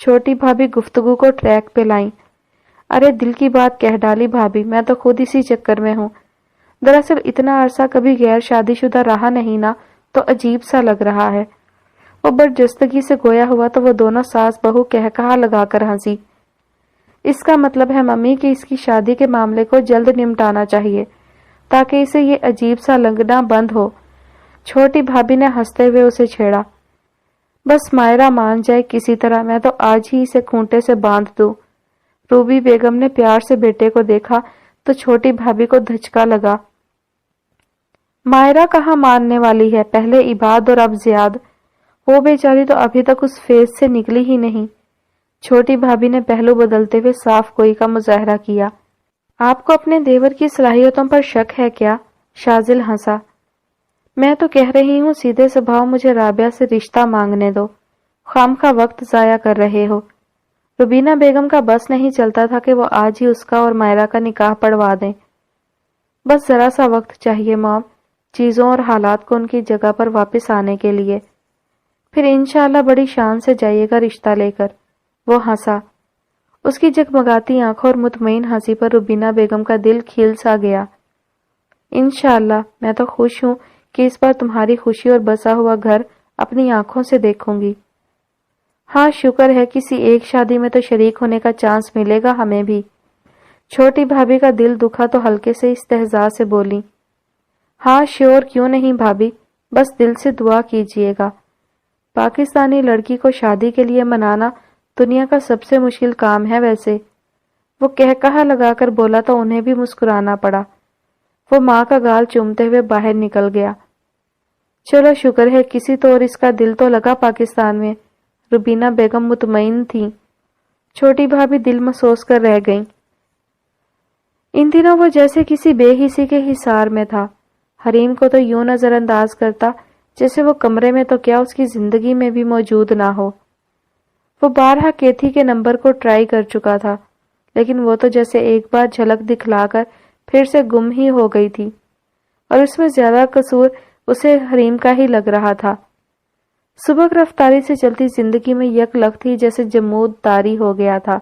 چھوٹی بھابھی گفتگو کو ٹریک پہ لائیں۔ ارے دل کی بات کہہ ڈالی بھابھی، میں تو خود اسی چکر میں ہوں۔ دراصل اتنا عرصہ کبھی غیر شادی شدہ رہا نہیں نا، تو عجیب سا لگ رہا ہے۔ وہ برجستگی سے گویا ہوا تو وہ دونوں ساس بہو کہا لگا کر ہنسی۔ اس کا مطلب ہے ممی کہ اس کی شادی کے معاملے کو جلد نمٹانا چاہیے تاکہ اسے یہ عجیب سا لگنا بند ہو۔ چھوٹی بھابھی نے ہنستے ہوئے اسے چھیڑا۔ بس مائرہ مان جائے کسی طرح، میں تو آج ہی اسے کھونٹے سے باندھ دوں۔ روبی بیگم نے پیار سے بیٹے کو دیکھا تو چھوٹی بھابھی کو دھچکا لگا۔ مائرہ کہاں ماننے والی ہے، پہلے عباد اور اب زیاد۔ وہ بیچاری تو ابھی تک اس فیز سے نکلی ہی نہیں۔ چھوٹی بھابھی نے پہلو بدلتے ہوئے صاف گوئی کا مظاہرہ کیا۔ آپ کو اپنے دیور کی صلاحیتوں پر شک ہے کیا؟ شاذل ہنسا۔ میں تو کہہ رہی ہوں سیدھے سبھاؤ مجھے رابعہ سے رشتہ مانگنے دو، خواہ وقت ضائع کر رہے ہو۔ روبینہ بیگم کا بس نہیں چلتا تھا کہ وہ آج ہی اس کا اور مائرہ کا نکاح پڑھوا دیں۔ بس ذرا سا وقت چاہیے مام، چیزوں اور حالات کو ان کی جگہ پر واپس آنے کے لیے، پھر انشاءاللہ بڑی شان سے جائیے گا رشتہ لے کر۔ وہ ہنسا۔ اس کی جگمگاتی آنکھوں اور مطمئن ہنسی پر روبینہ بیگم کا دل کھل سا گیا۔ انشاءاللہ، میں تو خوش ہوں کہ اس بار تمہاری خوشی اور بسا ہوا گھر اپنی آنکھوں سے دیکھوں گی۔ ہاں، شکر ہے کسی ایک شادی میں تو شریک ہونے کا چانس ملے گا ہمیں بھی۔ چھوٹی بھابھی کا دل دکھا تو ہلکے سے استہزاء سے بولی۔ ہاں شیور، کیوں نہیں بھابھی، بس دل سے دعا کیجیے گا۔ پاکستانی لڑکی کو شادی کے لیے منانا دنیا کا سب سے مشکل کام ہے ویسے۔ وہ کہا لگا کر بولا تو انہیں بھی مسکرانا پڑا۔ وہ ماں کا گال چومتے ہوئے باہر نکل گیا۔ چلو شکر ہے کسی طور اس کا دل تو لگا پاکستان میں، روبینہ بیگم مطمئن تھیں۔ چھوٹی بھابھی دل مسوس کر رہ گئیں۔ ان دنوں وہ جیسے کسی بے حسی کے حصار میں تھا۔ حریم کو تو یوں نظر انداز کرتا جیسے وہ کمرے میں تو کیا اس کی زندگی میں بھی موجود نہ ہو۔ وہ بارہا کیتھی کے نمبر کو ٹرائی کر چکا تھا، لیکن وہ تو جیسے ایک بار جھلک دکھلا کر پھر سے گم ہی ہو گئی تھی، اور اس میں زیادہ قصور اسے حریم کا ہی لگ رہا تھا۔ سبک رفتاری سے چلتی زندگی میں یک لگ تھی جیسے جمود طاری ہو گیا تھا۔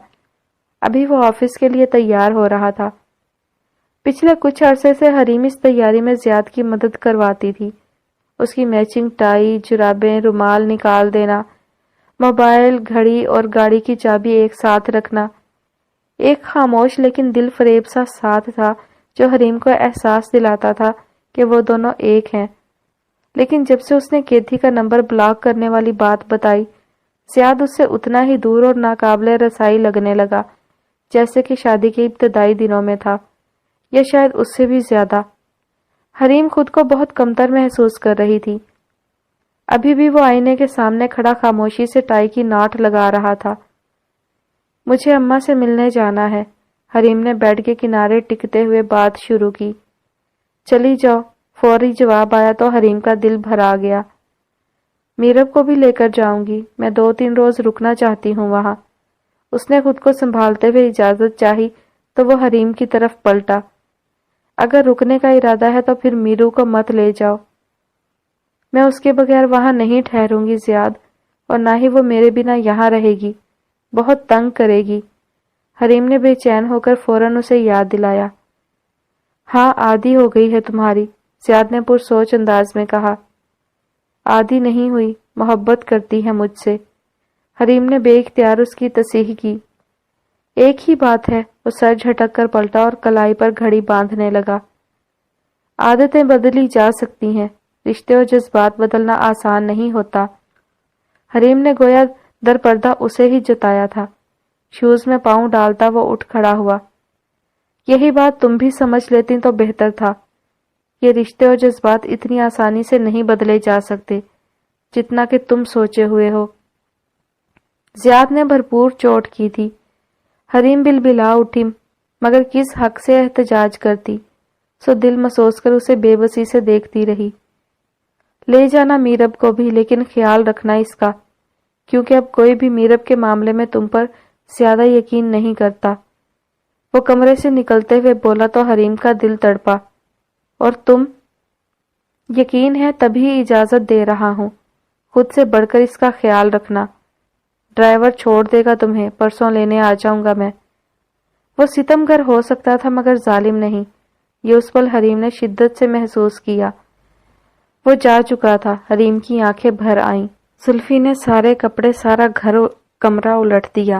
ابھی وہ آفس کے لیے تیار ہو رہا تھا۔ پچھلے کچھ عرصے سے حریم اس تیاری میں زیاد کی مدد کرواتی تھی۔ اس کی میچنگ ٹائی، جرابیں، رومال نکال دینا، موبائل، گھڑی اور گاڑی کی چابی ایک ساتھ رکھنا۔ ایک خاموش لیکن دل فریب سا ساتھ تھا جو حریم کو احساس دلاتا تھا کہ وہ دونوں ایک ہیں۔ لیکن جب سے اس نے کیتھی کا نمبر بلاک کرنے والی بات بتائی، زیاد اس سے اتنا ہی دور اور ناقابل رسائی لگنے لگا جیسے کہ شادی کے ابتدائی دنوں میں تھا، یا شاید اس سے بھی زیادہ۔ حریم خود کو بہت کمتر محسوس کر رہی تھی۔ ابھی بھی وہ آئینے کے سامنے کھڑا خاموشی سے ٹائی کی ناٹ لگا رہا تھا۔ مجھے اماں سے ملنے جانا ہے، حریم نے بیڈ کے کنارے ٹکتے ہوئے بات شروع کی۔ چلی جاؤ، فوری جواب آیا تو حریم کا دل بھرا گیا۔ میرب کو بھی لے کر جاؤں گی، میں 2-3 روز رکنا چاہتی ہوں وہاں۔ اس نے خود کو سنبھالتے ہوئے اجازت چاہی تو وہ حریم کی طرف پلٹا۔ اگر رکنے کا ارادہ ہے تو پھر میرو کو مت لے جاؤ۔ میں اس کے بغیر وہاں نہیں ٹھہروں گی زیاد، اور نہ ہی وہ میرے بنا یہاں رہے گی، بہت تنگ کرے گی۔ حریم نے بے چین ہو کر فوراً اسے یاد دلایا۔ ہاں، عادی ہو گئی ہے تمہاری، زیاد نے پرسوچ انداز میں کہا۔ عادی نہیں ہوئی، محبت کرتی ہے مجھ سے، حریم نے بے اختیار اس کی تصحیح کی۔ ایک ہی بات ہے، وہ سر جھٹک کر پلٹا اور کلائی پر گھڑی باندھنے لگا۔ عادتیں بدلی جا سکتی ہیں، رشتے اور جذبات بدلنا آسان نہیں ہوتا۔ حریم نے گویا در پردہ اسے ہی جتایا تھا۔ شوز میں پاؤں ڈالتا وہ اٹھ کھڑا ہوا۔ یہی بات تم بھی سمجھ لیتی تو بہتر تھا۔ یہ رشتے اور جذبات اتنی آسانی سے نہیں بدلے جا سکتے جتنا کہ تم سوچے ہوئے ہو۔ زیاد نے بھرپور چوٹ کی تھی۔ حریم بلبلا اٹھی، مگر کس حق سے احتجاج کرتی، سو دل مسوس کر اسے بے بسی سے دیکھتی رہی۔ لے جانا میرب کو بھی، لیکن خیال رکھنا اس کا، کیونکہ اب کوئی بھی میرب کے معاملے میں تم پر زیادہ یقین نہیں کرتا۔ وہ کمرے سے نکلتے ہوئے بولا تو حریم کا دل تڑپا۔ اور تم؟ یقین ہے تبھی اجازت دے رہا ہوں، خود سے بڑھ کر اس کا خیال رکھنا۔ ڈرائیور چھوڑ دے گا تمہیں، پرسوں لینے آ جاؤں گا میں۔ وہ ستم گر ہو سکتا تھا مگر ظالم نہیں، یہ اس پل حریم نے شدت سے محسوس کیا۔ وہ جا چکا تھا، حریم کی آنکھیں بھر آئیں۔ زلفی نے سارے کپڑے، سارا گھر کمرہ الٹ دیا۔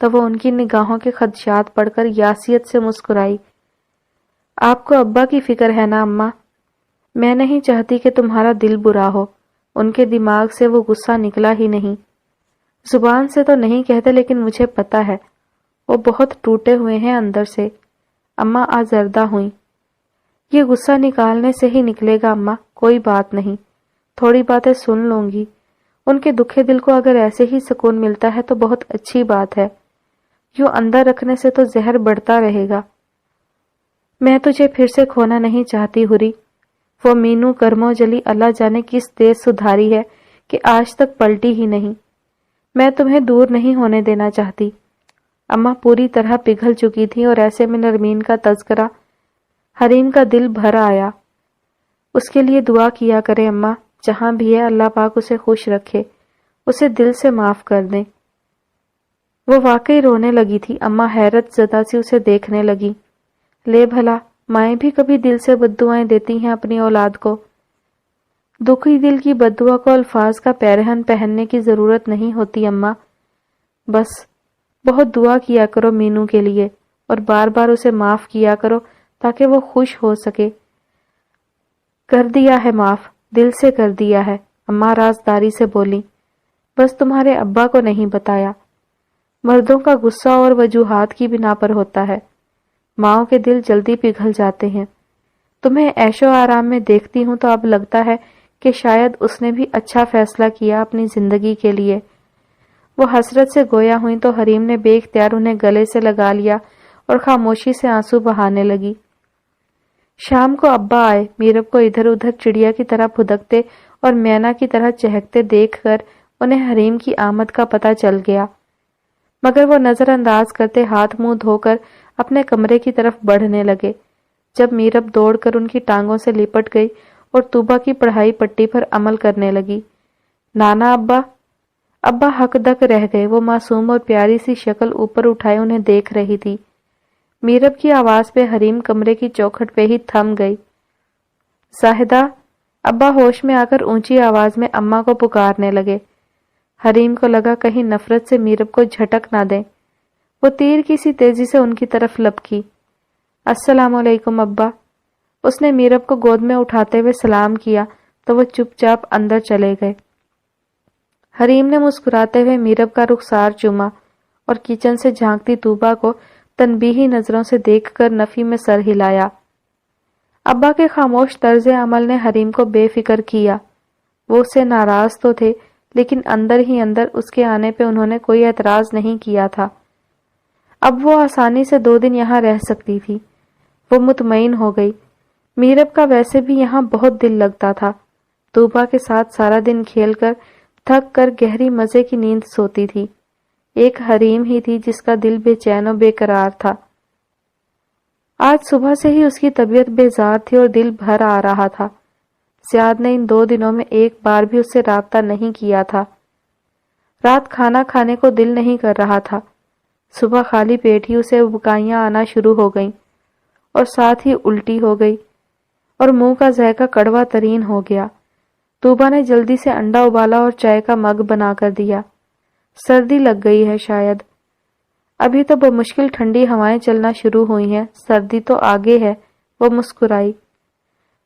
تو وہ ان کی نگاہوں کے خدشات پڑھ کر یاسیت سے مسکرائی۔ آپ کو ابا کی فکر ہے نا اماں؟ میں نہیں چاہتی کہ تمہارا دل برا ہو۔ ان کے دماغ سے وہ غصہ نکلا ہی نہیں۔ زبان سے تو نہیں کہتے لیکن مجھے پتا ہے وہ بہت ٹوٹے ہوئے ہیں اندر سے۔ اماں آزردہ ہوئیں۔ یہ غصہ نکالنے سے ہی نکلے گا اماں، کوئی بات نہیں، تھوڑی باتیں سن لوں گی۔ ان کے دکھے دل کو اگر ایسے ہی سکون ملتا ہے تو بہت اچھی بات ہے، یوں اندر رکھنے سے تو زہر بڑھتا رہے گا۔ میں تجھے پھر سے کھونا نہیں چاہتی ہوری۔ وہ مینو کرمو جلی اللہ جانے کس تیز سدھاری ہے کہ آج تک پلٹی ہی نہیں۔ میں تمہیں دور نہیں ہونے دینا چاہتی۔ اماں پوری طرح پگھل چکی تھی اور ایسے میں نرمین کا تذکرہ حریم کا دل بھر آیا۔ اس کے لیے دعا کیا کرے اماں، جہاں بھی ہے اللہ پاک اسے خوش رکھے، اسے دل سے معاف کر دیں۔ وہ واقعی رونے لگی تھی۔ اماں حیرت زدہ سی اسے دیکھنے لگی۔ لے بھلا، مائیں بھی کبھی دل سے بددعائیں دیتی ہیں اپنی اولاد کو۔ دکھی دل کی بددعا کو الفاظ کا پیرہن پہننے کی ضرورت نہیں ہوتی اماں، بس بہت دعا کیا کرو مینو کے لیے اور بار بار اسے معاف کیا کرو تاکہ وہ خوش ہو سکے۔ کر دیا ہے معاف، دل سے کر دیا ہے، اماں رازداری سے بولی۔ بس تمہارے ابا کو نہیں بتایا۔ مردوں کا غصہ اور وجوہات کی بنا پر ہوتا ہے، ماؤں کے دل جلدی پگھل جاتے ہیں۔ تمہیں عیش و آرام میں دیکھتی ہوں تو اب لگتا ہے کہ شاید اس نے بھی اچھا فیصلہ کیا اپنی زندگی کے لیے۔ وہ حسرت سے گویا ہوئی تو حریم نے بے اختیار انہیں گلے سے لگا لیا اور خاموشی سے آنسو بہانے لگی۔ شام کو ابا آئے۔ میرب کو ادھر ادھر چڑیا کی طرح پھدکتے اور مینا کی طرح چہکتے دیکھ کر انہیں حریم کی آمد کا پتہ چل گیا، مگر وہ نظر انداز کرتے ہاتھ منہ دھو کر اپنے کمرے کی طرف بڑھنے لگے جب میرب دوڑ کر ان کی ٹانگوں سے لپٹ گئی اور طوبہ کی پڑھائی پٹی پر عمل کرنے لگی۔ نانا ابا؟ ابا حق دک رہ گئے۔ وہ معصوم اور پیاری سی شکل اوپر اٹھائے انہیں دیکھ رہی تھی۔ میرب کی آواز پہ حریم کمرے کی چوکھٹ پہ ہی تھم گئی۔ زاہدہ؟ ابا ہوش میں آ کر اونچی آواز میں اماں کو پکارنے لگے۔ حریم کو لگا کہیں نفرت سے میرب کو جھٹک نہ دیں۔ وہ تیر کی سی تیزی سے ان کی طرف لپکی۔ السلام علیکم ابا۔ اس نے میرب کو گود میں اٹھاتے ہوئے سلام کیا تو وہ چپ چاپ اندر چلے گئے۔ حریم نے مسکراتے ہوئے میرب کا رخسار چوما اور کچن سے جھانکتی طوبہ کو تنبیہی نظروں سے دیکھ کر نفی میں سر ہلایا۔ ابا کے خاموش طرز عمل نے حریم کو بے فکر کیا۔ وہ اس سے ناراض تو تھے لیکن اندر ہی اندر اس کے آنے پہ انہوں نے کوئی اعتراض نہیں کیا تھا۔ اب وہ آسانی سے 2 دن یہاں رہ سکتی تھی۔ وہ مطمئن ہو گئی۔ میرب کا ویسے بھی یہاں بہت دل لگتا تھا۔ طوبہ کے ساتھ سارا دن کھیل کر تھک کر گہری مزے کی نیند سوتی تھی۔ ایک حریم ہی تھی جس کا دل بے چین و بے قرار تھا۔ آج صبح سے ہی اس کی طبیعت بیزار تھی اور دل بھر آ رہا تھا۔ زیاد نے ان 2 دنوں میں ایک بار بھی اس سے رابطہ نہیں کیا تھا۔ رات کھانا کھانے کو دل نہیں کر رہا تھا۔ صبح خالی پیٹ ہی اسے ابکائیاں آنا شروع ہو گئیں اور ساتھ ہی الٹی ہو گئی اور منہ کا ذائقہ کڑوا ترین ہو گیا۔ طوبہ نے جلدی سے انڈا ابالا اور چائے کا مگ بنا کر دیا۔ سردی لگ گئی ہے شاید، ابھی تو بمشکل ٹھنڈی ہوائیں چلنا شروع ہوئی ہیں، سردی تو آگے ہے۔ وہ مسکرائی۔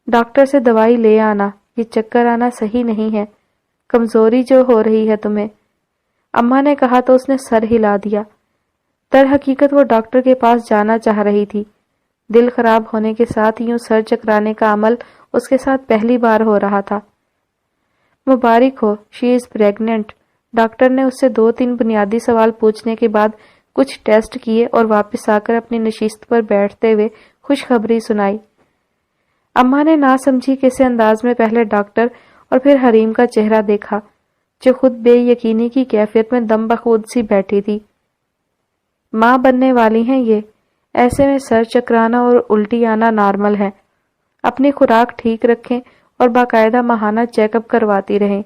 ڈاکٹر سے دوائی لے آنا، یہ چکر آنا صحیح نہیں ہے، کمزوری جو ہو رہی ہے تمہیں، اماں نے کہا تو اس نے سر ہلا دیا۔ در حقیقت وہ ڈاکٹر کے پاس جانا چاہ رہی تھی۔ دل خراب ہونے کے ساتھ یوں سر چکرانے کا عمل اس کے ساتھ پہلی بار ہو رہا تھا۔ مبارک ہو، شی از پریگننٹ۔ ڈاکٹر نے اس سے 2-3 بنیادی سوال پوچھنے کے بعد کچھ ٹیسٹ کیے اور واپس آ کر اپنی نشست پر بیٹھتے ہوئے خوشخبری سنائی۔ اماں نے ناسمجھی کیسے انداز میں پہلے ڈاکٹر اور پھر حریم کا چہرہ دیکھا جو خود بے یقینی کی کیفیت میں دم بخود سی بیٹھی تھی۔ ماں بننے والی ہیں یہ، ایسے میں سر چکرانا اور الٹی آنا نارمل ہے۔ اپنی خوراک ٹھیک رکھیں اور باقاعدہ ماہانہ چیک اپ کرواتی رہیں۔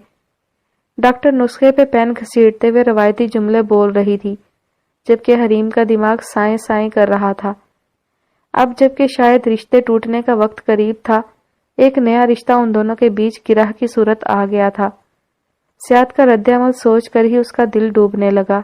ڈاکٹر نسخے پہ پین گھسیٹتے ہوئے روایتی جملے بول رہی تھی جبکہ حریم کا دماغ سائیں سائیں کر رہا تھا۔ اب جبکہ شاید رشتے ٹوٹنے کا وقت قریب تھا، ایک نیا رشتہ ان دونوں کے بیچ گرہ کی صورت آ گیا تھا۔ زیاد کا رد عمل سوچ کر ہی اس کا دل ڈوبنے لگا۔